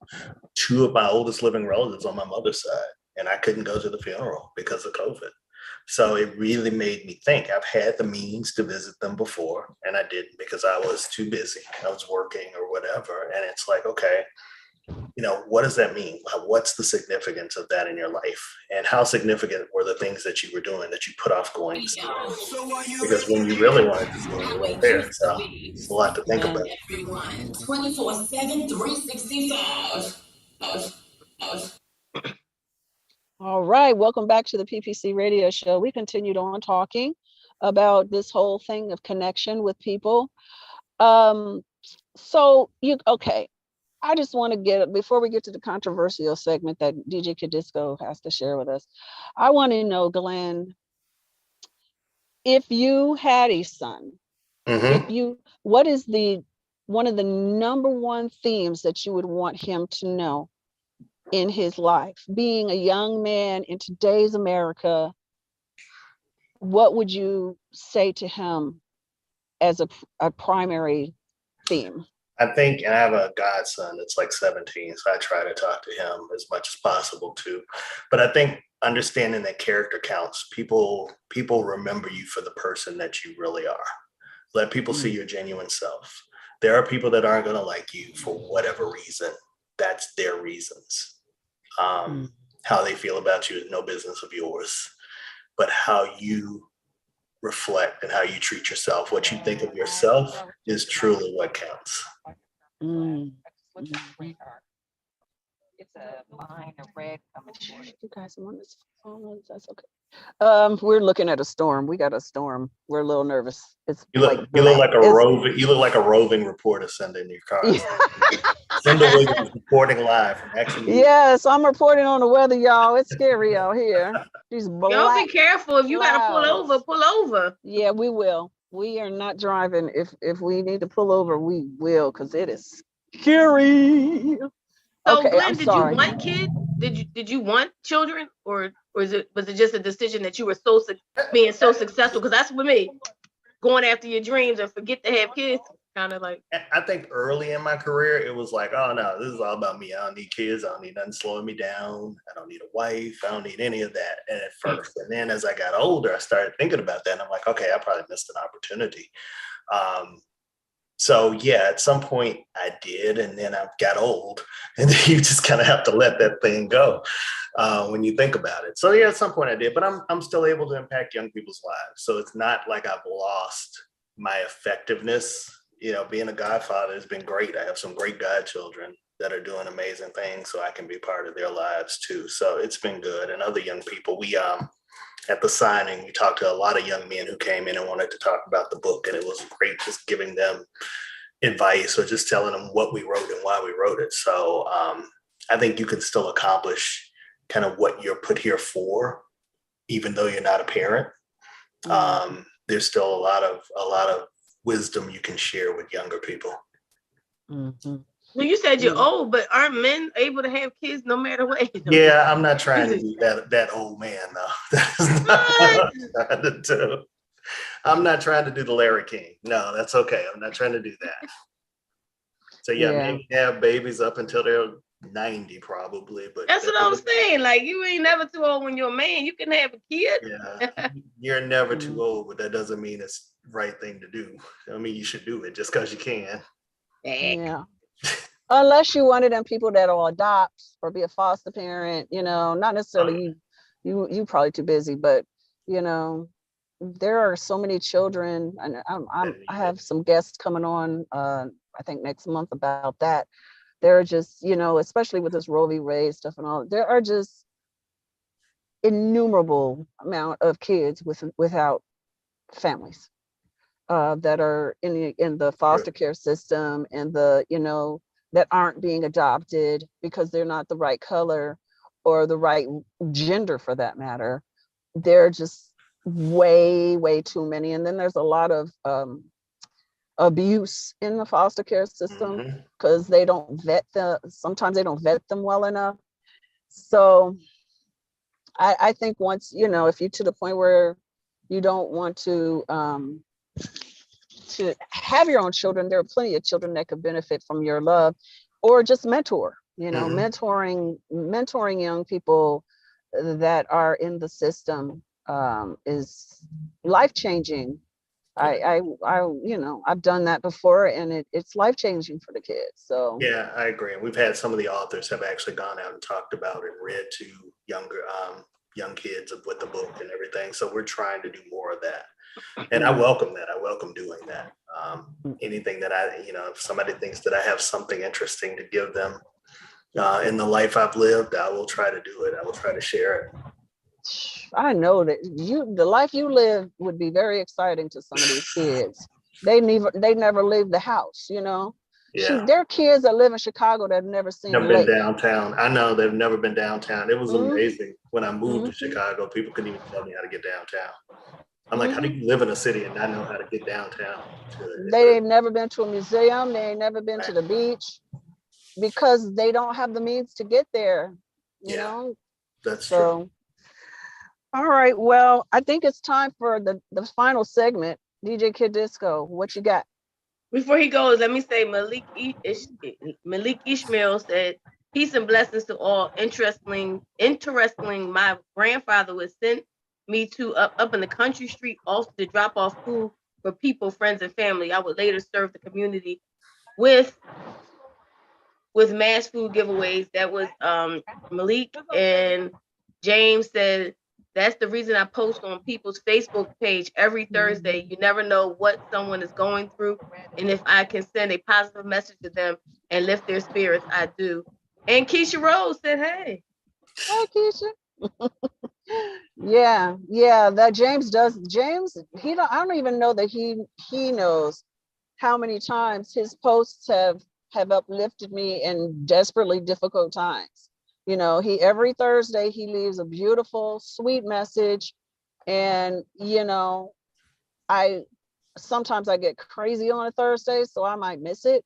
two of my oldest living relatives on my mother's side, and I couldn't go to the funeral because of COVID. So it really made me think. I've had the means to visit them before, and I didn't because I was too busy. I was working or whatever. And it's like, okay, you know, what does that mean? What's the significance of that in your life? And how significant were the things that you were doing that you put off going to see? Because when you really wanted to see them, you weren't there. So it's a lot to think about. 24/7, 365. All right, welcome back to the PPC Radio Show. We continued on talking about this whole thing of connection with people. Okay, I just want to get, before we get to the controversial segment that DJ Kid Disco has to share with us, I want to know, Glenn, if you had a son, what is one of the number one themes that you would want him to know in his life, being a young man in today's America? What would you say to him as a primary theme? I think, and I have a godson that's like 17, so I try to talk to him as much as possible too. But I think understanding that character counts. People remember you for the person that you really are. Let people see your genuine self. There are people that aren't going to like you for whatever reason. That's their reasons. How they feel about you is no business of yours, but how you reflect and how you treat yourself, what you think of yourself is truly what counts. It's a line of red coming. You guys want this? Oh, that's okay. We're looking at a storm. We got a storm. We're a little nervous. You look like a roving reporter sending your car. Cinda Williams reporting live from Exeter. Yes, I'm reporting on the weather, y'all. It's scary out here. These black Y'all be careful. If you gotta pull over. Yeah, we will. We are not driving. If we need to pull over, we will, because it is scary. So okay, Glenn, I'm did sorry. you want kids? Did you want children, or was it just a decision that you were being so successful? Because that's with me, going after your dreams and forget to have kids. Kind of like, I think early in my career, it was like, oh no, this is all about me. I don't need kids. I don't need nothing slowing me down. I don't need a wife. I don't need any of that. And at first, and then as I got older, I started thinking about that. And I'm like, okay, I probably missed an opportunity. So yeah, at some point I did, and then I got old, and then you just kind of have to let that thing go when you think about it. So yeah, at some point I did, but I'm still able to impact young people's lives. So it's not like I've lost my effectiveness. You know, being a godfather has been great. I have some great godchildren that are doing amazing things, so I can be part of their lives too. So it's been good. And other young people, we at the signing, we talked to a lot of young men who came in and wanted to talk about the book, and it was great just giving them advice or just telling them what we wrote and why we wrote it. So I think you can still accomplish kind of what you're put here for, even though you're not a parent. There's still a lot of wisdom you can share with younger people. Well, you said you're old, but aren't men able to have kids no matter what? Yeah, I'm not trying to be that old man though. That is not what I'm trying to do. I'm not trying to do the Larry King. No, that's okay. I'm not trying to do that. So yeah, maybe have babies up until they're 90 probably, but that's what I'm saying. Like, you ain't never too old when you're a man. You can have a kid. Yeah, you're never too old, but that doesn't mean it's right thing to do. I mean, you should do it just because you can. Yeah. Unless you one of them people that'll adopt or be a foster parent, not necessarily you probably too busy, but there are so many children, and I have some guests coming on I think next month about that. There are just, especially with this Roe v. Wade stuff and all, there are just innumerable amount of kids without families that are in the foster care system, and that aren't being adopted because they're not the right color or the right gender for that matter. They're just way too many. And then there's a lot of abuse in the foster care system because they don't sometimes they don't vet them well enough. So I think once, if you're to the point where you don't want to have your own children, there are plenty of children that could benefit from your love, or just mentoring young people that are in the system is life-changing. I've done that before, and it's life-changing for the kids. So yeah, I agree. And we've had some of the authors have actually gone out and talked about and read to younger young kids with the book and everything. So we're trying to do more of that. And I welcome that. I welcome doing that. Anything that if somebody thinks that I have something interesting to give them in the life I've lived, I will try to do it. I will try to share it. I know that the life you live would be very exciting to some of these kids. They never leave the house, Yeah. There are kids that live in Chicago that have never seen Never a been lake. downtown. I know they've never been downtown. It was amazing when I moved to Chicago. People couldn't even tell me how to get downtown. I'm like, how do you live in a city and not know how to get downtown? They ain't never been to a museum. They ain't never been to the beach because they don't have the means to get there. You know? That's true. All right. Well, I think it's time for the final segment. DJ Kid Disco, what you got? Before he goes, let me say Malik Ishmael said, peace and blessings to all. Interestingly, my grandfather was sent me to up in the country street also to drop off food for people, friends, and family. I would later serve the community with mass food giveaways. That was Malik. And James said, that's the reason I post on people's Facebook page every Thursday. You never know what someone is going through. And if I can send a positive message to them and lift their spirits, I do. And Keisha Rose said, hey. Hi, Keisha. Yeah, that James, I don't even know that he knows how many times his posts have uplifted me in desperately difficult times. Every Thursday he leaves a beautiful, sweet message. And, sometimes I get crazy on a Thursday, so I might miss it.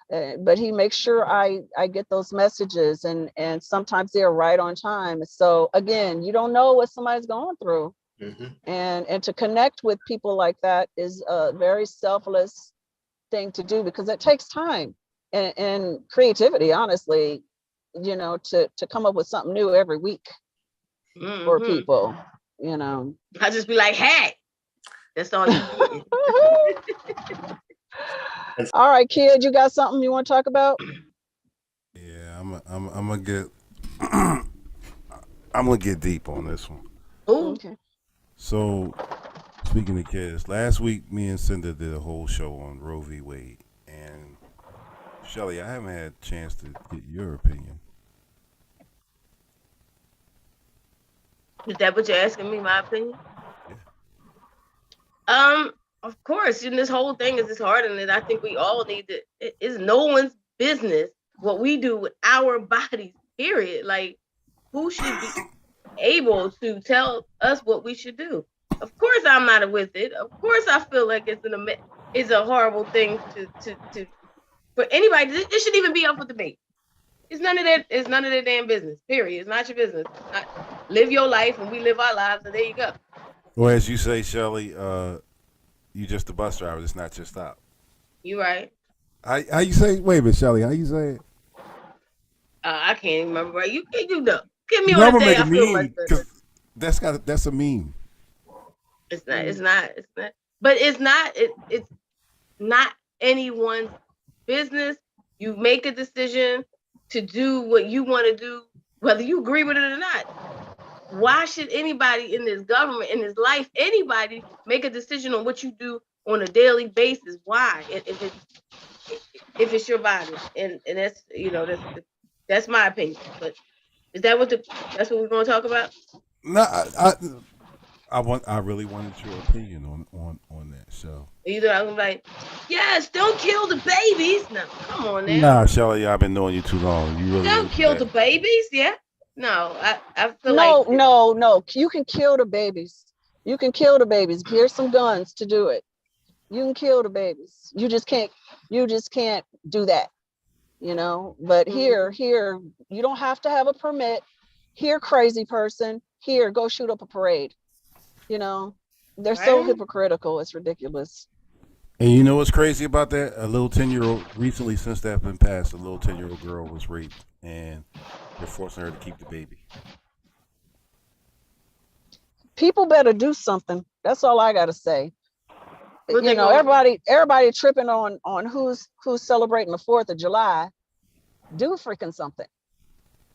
But he makes sure I get those messages, and sometimes they're right on time. So again, you don't know what somebody's going through. And to connect with people like that is a very selfless thing to do, because it takes time and creativity, honestly, to come up with something new every week for people, I just be like, hey, that's all you need. All right, kid, you got something you want to talk about? Yeah, I'm gonna get I'm gonna get deep on this one. Okay. So, speaking of kids, last week me and Cinda did a whole show on Roe v. Wade, and Shelly, I haven't had a chance to get your opinion. Is that what you're asking me, my opinion? Yeah. Of course, and this whole thing is disheartening, and I think we all need to, it's no one's business what we do with our bodies, period. Like, who should be able to tell us what we should do? Of course I'm not with it. Of course I feel like it's a horrible thing to for anybody. It shouldn't even be up for debate. It's none of their damn business, period. It's not your business. Live your life and we live our lives, and there you go. Well, as you say, Shelly, you just a bus driver. It's not your stop. You right. How you say? Wait a minute, Shelly. How you say it? I can't even remember. You know. Give me No, on a I'm day. gonna I make feel a much meme, better. that's a meme. It's not. But it's not anyone's business. You make a decision to do what you want to do, whether you agree with it or not. Why should anybody in this government, in this life, anybody make a decision on what you do on a daily basis? Why? If it's your body, and that's that's my opinion. But is that that's what we're going to talk about? No, I really wanted your opinion on that. So Either I'm like, yes, don't kill the babies. No, come on now. nah, Shelly, I've been knowing you too long. You really Don't kill the babies. Yeah. No, I feel No, like no. You can kill the babies. You can kill the babies. Here's some guns to do it. You can kill the babies. You just can't do that. But here, you don't have to have a permit. Here, crazy person. Here, go shoot up a parade. They're so Right. hypocritical. It's ridiculous. And you know what's crazy about that? A little 10-year-old, recently since that's been passed, a little 10-year-old girl was raped, and they're forcing her to keep the baby. People better do something. That's all I gotta say. What they gonna- Everybody tripping on who's celebrating the 4th of July. Do freaking something.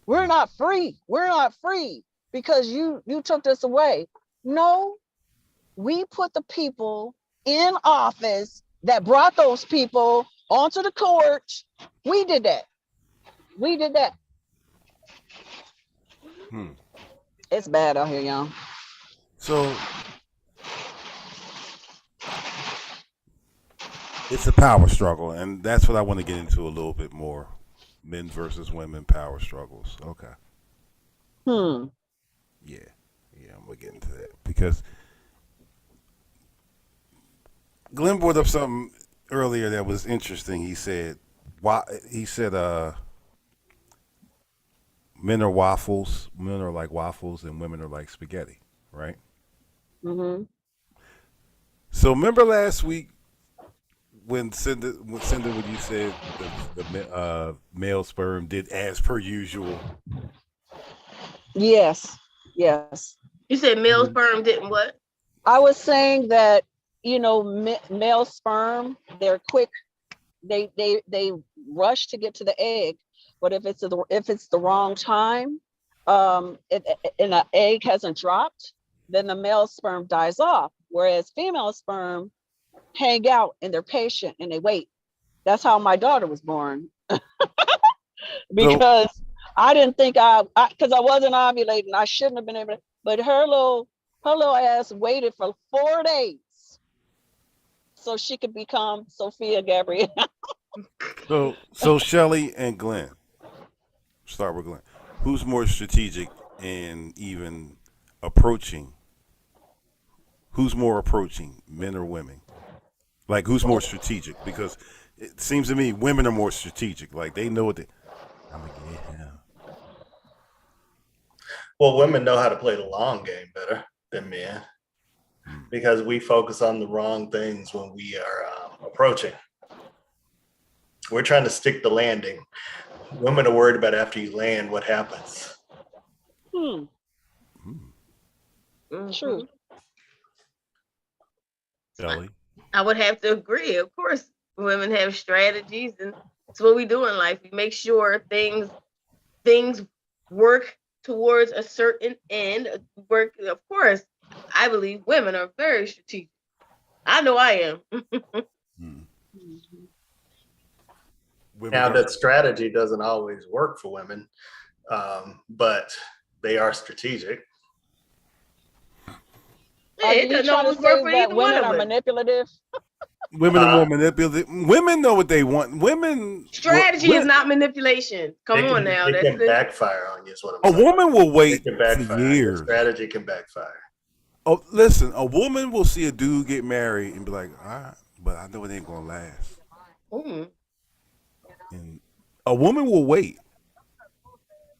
We're not free. We're not free because you took this away. No, we put the people in office that brought those people onto the court. We did that. It's bad out here, y'all. So it's a power struggle, and that's what I want to get into a little bit more. Men versus women power struggles. Okay. Yeah, I'm gonna get into that because Glenn brought up something earlier that was interesting. He said, men are waffles, men are like waffles, and women are like spaghetti, right? Mm-hmm. So remember last week when Cinda, when you said the male sperm did as per usual? Yes. You said male sperm didn't what? I was saying that male sperm, they're quick. They rush to get to the egg, but if it's the wrong time, and the egg hasn't dropped, then the male sperm dies off. Whereas female sperm hang out and they're patient and they wait. That's how my daughter was born. Because I didn't think because I wasn't ovulating, I shouldn't have been able to. But her little ass waited for 4 days so she could become Sophia Gabrielle. So Shelly and Glenn, start with Glenn. Who's more strategic in even approaching? Who's more approaching, men or women? Like, who's more strategic? Because it seems to me women are more strategic. Like, they know what I'm gonna get him. Well, women know how to play the long game better than men because we focus on the wrong things when we are approaching. We're trying to stick the landing. Women are worried about after you land, what happens. True. Shelly? I would have to agree. Of course, women have strategies, and it's what we do in life. We make sure things work towards a certain end. Of course, I believe women are very strategic. I know I am. Now, that strategy doesn't always work for women, but they are strategic. It doesn't always work for either one women of are us. manipulative. Women are more manipulative. Women know what they want. Women Strategy is not manipulation. Come on now. It That's can it. backfire on you is what I'm A saying. woman will wait It can for backfire. years. Strategy can backfire. Oh, listen, a woman will see a dude get married and be like, all right, but I know it ain't gonna last. And a woman will wait.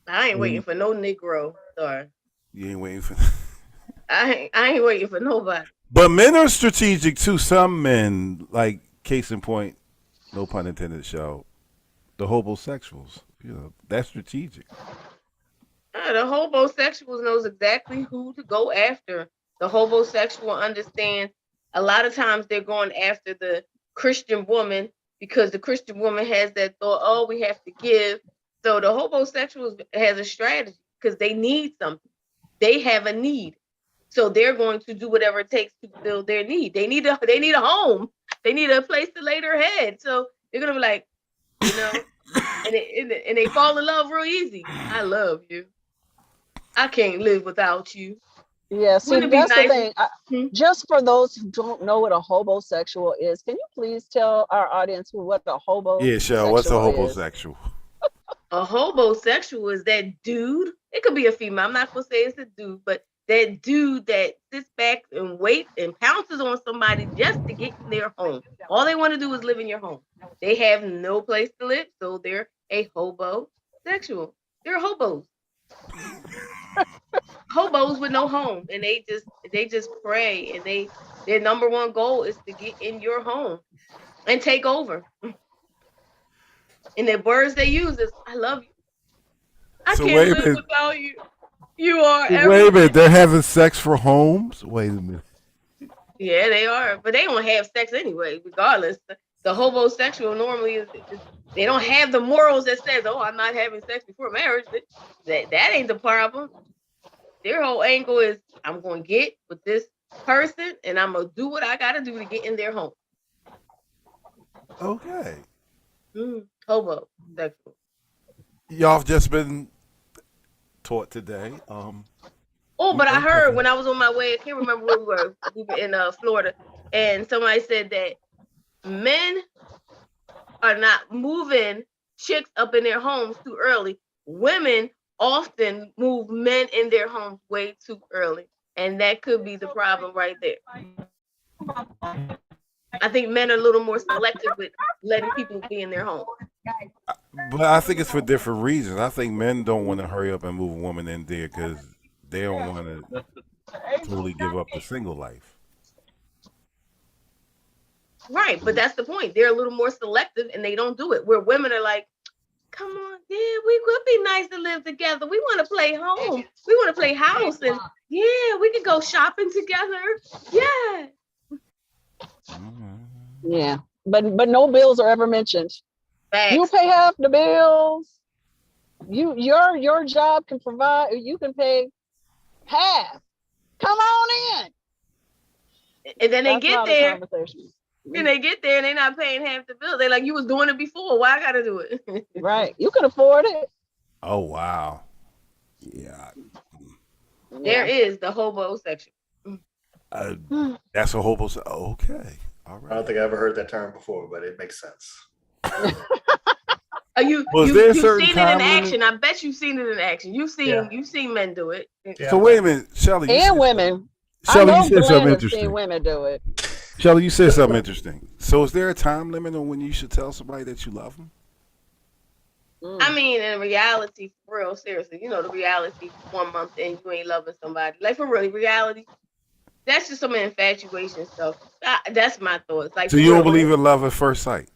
I ain't waiting for no Negro. Sorry. You ain't waiting for I ain't waiting for nobody. But men are strategic too. Some men, like case in point, no pun intended, show, the homosexuals. That's strategic. The homosexuals knows exactly who to go after. The homosexual understands A lot of times they're going after the Christian woman because the Christian woman has that thought, oh, we have to give. So the homosexuals has a strategy because they need something. They have a need. So they're going to do whatever it takes to fulfill their need. They need a home. They need a place to lay their head. So they're gonna be like, you know, and they fall in love real easy. I love you. I can't live without you. Yeah, see, Wouldn't it be that's the nice? thing. Just for those who don't know what a hobosexual is, can you please tell our audience what a hobosexual Yeah, Shell, what's a is? homosexual? A homosexual is that dude. It could be a female. I'm not gonna say it's a dude, but that dude that sits back and waits and pounces on somebody just to get in their home. All they want to do is live in your home. They have no place to live, so they're a hobosexual. They're hobos. Hobos with no home, and they just pray, and their number one goal is to get in your home and take over. And the words they use is, I love you. I So can't wait a live minute. without you. You are Wait a everything. minute, they're having sex for homes? Wait a minute. Yeah, they are, but they don't have sex anyway. Regardless, the homosexual normally is they don't have the morals that says, "Oh, I'm not having sex before marriage." That ain't the problem. Their whole angle is, I'm going to get with this person, and I'm gonna do what I got to do to get in their home. Okay. Homosexual. Y'all have just been taught today. Oh, but I heard when I was on my way, I can't remember where we were. We were in Florida, and somebody said that men are not moving chicks up in their homes too early. Women often move men in their homes way too early, and that could be the problem right there. I think men are a little more selective with letting people be in their home. But I think it's for different reasons. I think men don't want to hurry up and move a woman in there because they don't want to totally give up the single life. Right, but that's the point. They're a little more selective, and they don't do it. Where women are like, come on, yeah, we could be nice to live together. We want to play home. We want to play house, and yeah, we could go shopping together. Yeah. Yeah, but no bills are ever mentioned. Facts. You pay half the bills. Your job can provide. You can pay half. Come on in. And then they That's get not a there. conversation. And they get there and they're not paying half the bill. They're like, you was doing it before. Why I gotta do it? Right. You can afford it. Oh, wow. Yeah. There is the homosexual. That's a homosexual. Okay. All right. I don't think I ever heard that term before, but it makes sense. You've Was there a seen certain it in time action. I bet you've seen it in action. You've seen men do it. So wait a minute, Shelly. And women. Shelly, I you know said Glenn something has interesting. seen women do it. Shelly, you said something interesting. So is there a time limit on when you should tell somebody that you love them? I mean, in reality, for real, seriously, you know, the reality, 1 month in, you ain't loving somebody. Like, for real, reality, that's just some infatuation stuff. That's my thoughts. Like, So you don't believe in love at first sight?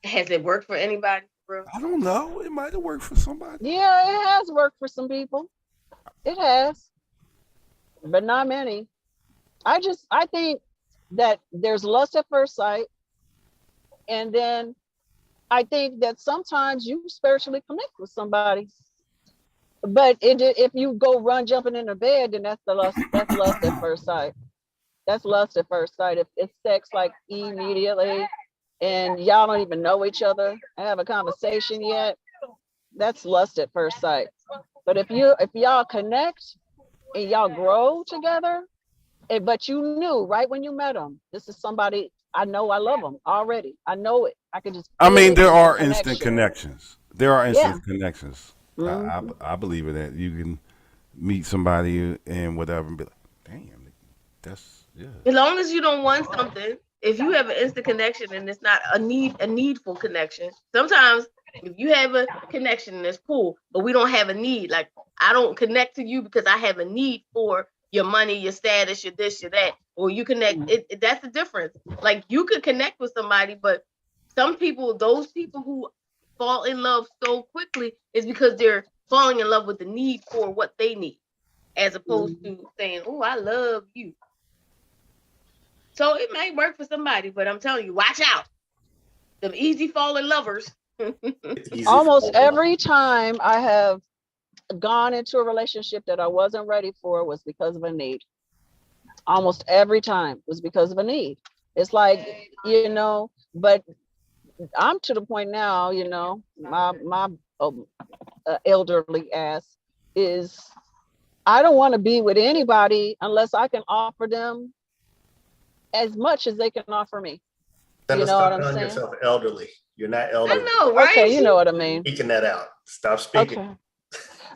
Has it worked for anybody, bro? I don't know. It might have worked for somebody. Yeah, it has worked for some people. It has, but not many. I think that there's lust at first sight, and then I think that sometimes you spiritually connect with somebody, but if you go run jumping in the bed, then that's lust at first sight. That's lust at first sight. If it's sex like immediately, and y'all don't even know each other, have a conversation yet, that's lust at first sight. But if y'all connect and y'all grow together, but you knew right when you met them, this is somebody I know, I love them already. I know it. I can just. I mean, there are connection. instant connections. There are instant Yeah. connections. Mhm. I believe in that. You can meet somebody and whatever and be like, damn, that's, yeah. As long as you don't want something, if you have an instant connection and it's not a needful connection, sometimes if you have a connection, that's cool, but we don't have a need. Like, I don't connect to you because I have a need for your money, your status, your this, your that, or you connect. That's the difference. Like, you could connect with somebody, but some people, those people who fall in love so quickly is because they're falling in love with the need for what they need, as opposed to saying, oh, I love you. So it might work for somebody, but I'm telling you, watch out. Them easy falling lovers. Almost every time I have gone into a relationship that I wasn't ready for was because of a need. Almost every time was because of a need. It's like, but I'm to the point now, my elderly ass is, I don't want to be with anybody unless I can offer them as much as they can offer me. Then You know stop what I'm calling saying? yourself elderly. You're not elderly. I know, right? Okay, you know what I mean. Speaking that out. Stop speaking. Okay.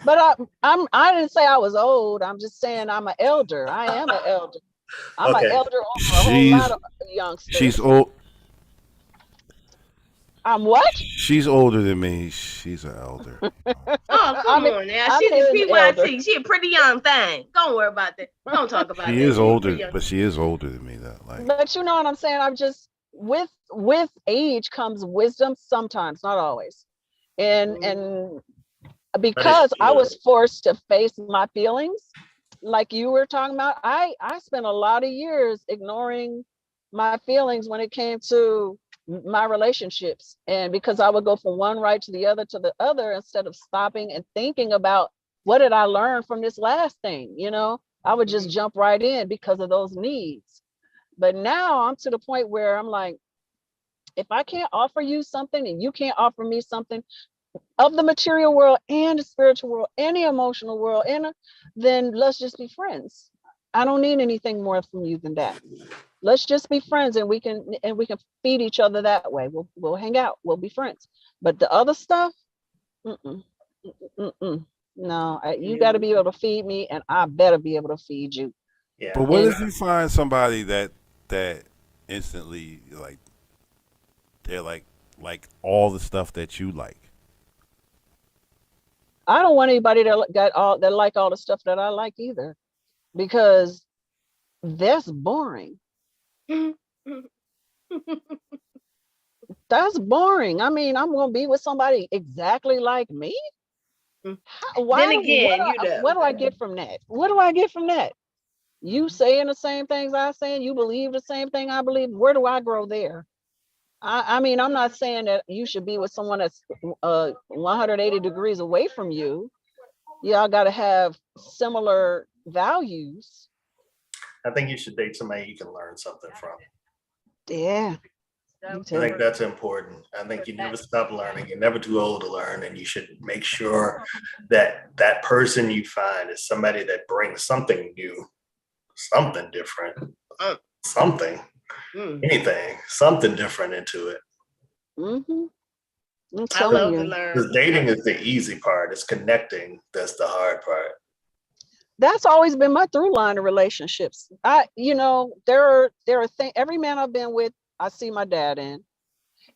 But I didn't say I was old. I'm just saying I'm an elder. I am an elder. I'm an elder over a whole lot of youngsters. She's old. I'm what? She's older than me. She's an elder. Oh, come on now. She's a PYT. She a pretty young thing. Don't worry about that. Don't talk about that. She is older, but she is older than me. Though, like. But you know what I'm saying? I'm just with age comes wisdom sometimes, not always. And because I was forced to face my feelings, like you were talking about, I spent a lot of years ignoring my feelings when it came to my relationships. And because I would go from one right to the other instead of stopping and thinking about what did I learn from this last thing, I would just jump right in because of those needs. But now I'm to the point where I'm like, if I can't offer you something and you can't offer me something of the material world and the spiritual world and the emotional world, then let's just be friends. I don't need anything more from you than that. Let's just be friends, and we can feed each other that way. We'll hang out. We'll be friends. But the other stuff, no, you got to be able to feed me, and I better be able to feed you. Yeah. But what if you find somebody that instantly they're like all the stuff that you like? I don't want anybody that like all the stuff that I like either, because that's boring. That's boring. I mean, I'm gonna be with somebody exactly like me. What do I get from that? What do I get from that? You saying the same things I saying, you believe the same thing I believe. Where do I grow there? I mean, I'm not saying that you should be with someone that's 180 degrees away from you. Y'all got to have similar values. I think you should date somebody you can learn something from. Yeah. I think that's important. I think you never stop learning. You're never too old to learn, and you should make sure that that person you find is somebody that brings something new, something different, anything, something different into it. I'm telling you. Because dating is the easy part. It's connecting. That's the hard part. That's always been my through line of relationships. There are things, every man I've been with, I see my dad in,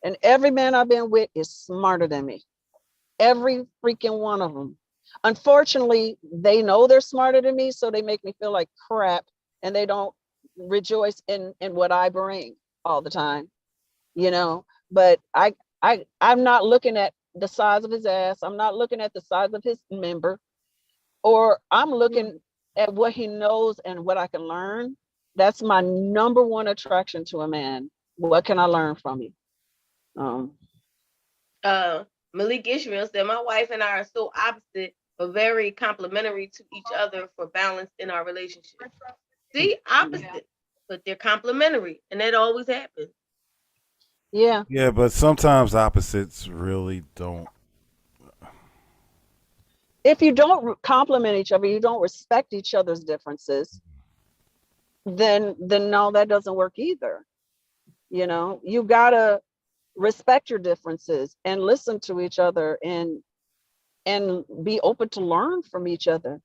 and every man I've been with is smarter than me. Every freaking one of them. Unfortunately, they know they're smarter than me, so they make me feel like crap, and they don't rejoice in what I bring all the time, But I'm not looking at the size of his ass. I'm not looking at the size of his member, or I'm looking at what he knows and what I can learn. That's my number one attraction to a man. What can I learn from you? Malik Ishmael said, my wife and I are so opposite, but very complementary to each other for balance in our relationship. See, opposite, but they're complementary, and that always happens. Yeah. Yeah, but sometimes opposites really don't. If you don't compliment each other, you don't respect each other's differences, then no, that doesn't work either. You gotta respect your differences and listen to each other and be open to learn from each other.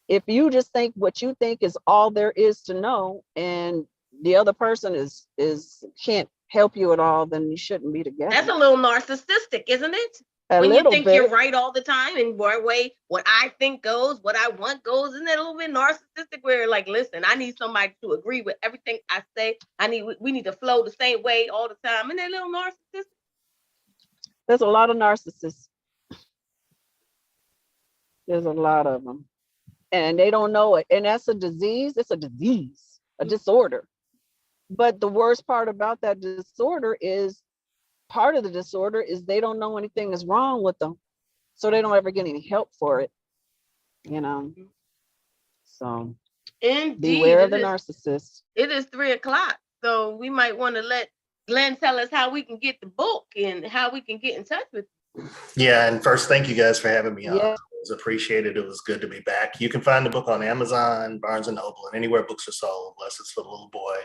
If you just think what you think is all there is to know, and the other person is can't help you at all, then you shouldn't be together. That's a little narcissistic, isn't it? When you think you're right all the time, and way what I think goes, what I want goes, isn't that a little bit narcissistic? Where like, listen, I need somebody to agree with everything I say. We need to flow the same way all the time. Isn't that a little narcissistic? There's a lot of narcissists. There's a lot of them, and they don't know it. And that's a disease. It's a disease, a disorder. But the worst part about that disorder is part of the disorder is they don't know anything is wrong with them. So they don't ever get any help for it, you know. So Indeed. beware of the narcissist. It is 3:00, so we might want to let Glenn tell us how we can get the book and how we can get in touch with you. Yeah, and first, thank you guys for having me on. Yeah. It was appreciated. It was good to be back. You can find the book on Amazon, Barnes & Noble, and anywhere books are sold, unless it's for the little boy.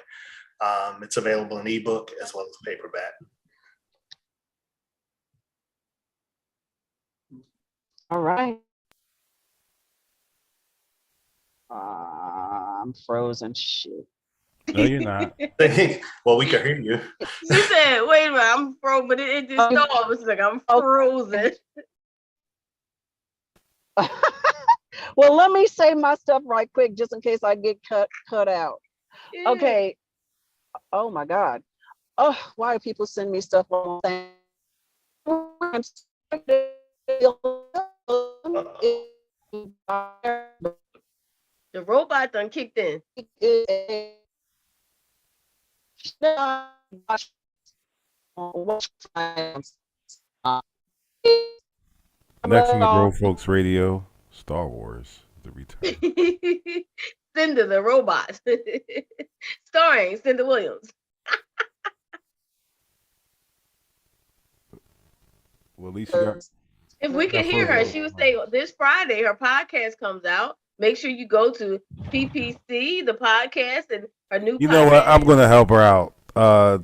It's available in ebook as well as paperback. All right. I'm frozen. Shit. No, you're not. Well, we can hear you. She said, wait a minute, I'm frozen, but it just stopped. It's like I'm frozen. Well, let me say my stuff right quick, just in case I get cut out. Yeah. Okay. Oh my God. Oh, why do people send me stuff on The robot done kicked in. Next on the Grown Folks Radio, Star Wars: The Return. Cinder the robot. Starring Cinder Williams. Well, at least you got. If we could hear her, she would say this Friday her podcast comes out. Make sure you go to PPC, the podcast, and her new You podcast. know what? I'm going to help her out.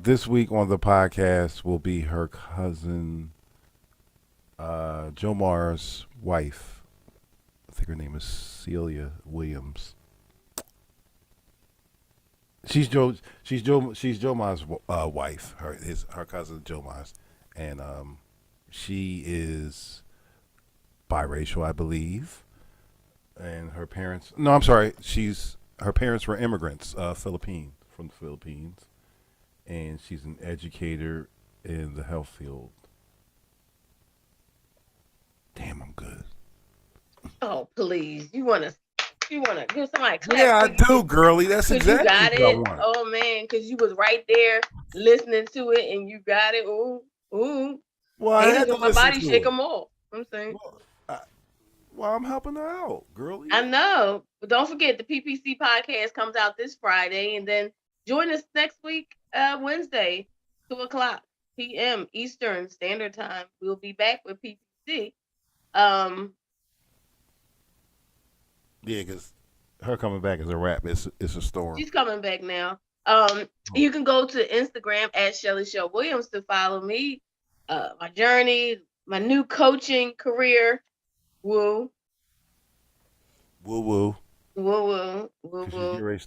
This week on the podcast will be her cousin, Jomar's wife. I think her name is Celia Williams. She's Jomar's wife. Her cousin Jomar's, and she is biracial, I believe. And her parents, no, I'm sorry. Her parents were immigrants, from the Philippines. And she's an educator in the health field. Damn, I'm good. Oh, please. You wanna give somebody a clap? Yeah, I do, girlie. That's 'Cause exactly you got what I it. want. Oh man, because you was right there listening to it and you got it. Ooh, ooh. Well, I had to my listen body to shake it. them all. I'm saying. Well, I'm helping her out, girlie. I know, but don't forget the PPC podcast comes out this Friday, and then join us next week, Wednesday, 2:00 p.m. Eastern Standard Time. We'll be back with PPC. Yeah, because her coming back is a wrap. It's a storm. She's coming back now. You can go to Instagram at Shelly Shell Williams to follow me, my journey, my new coaching career. Woo. Woo woo. Woo woo. Woo She's woo. getting ready to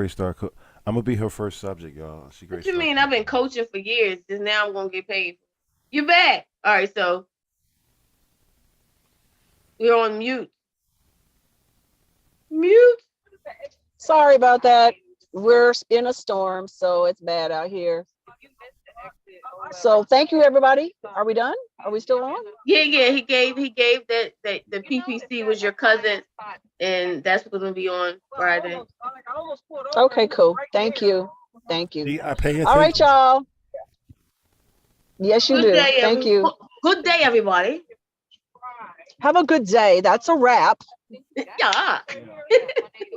start. I'm gonna be her first subject, y'all. What you mean? I've been coaching for years. Just now I'm gonna get paid. You back? All right, so we're on mute. Mute. Sorry about that. We're in a storm, so it's bad out here. So thank you, everybody. Are we done? Are we still on? Yeah. He gave that the PPC was your cousin, and that's what's gonna be on Friday. Okay, cool. Thank you. Thank you. See, I pay attention. All right, y'all. Yes, you do. Day, Thank you. Good day, everybody. Have a good day. That's a wrap. Yeah.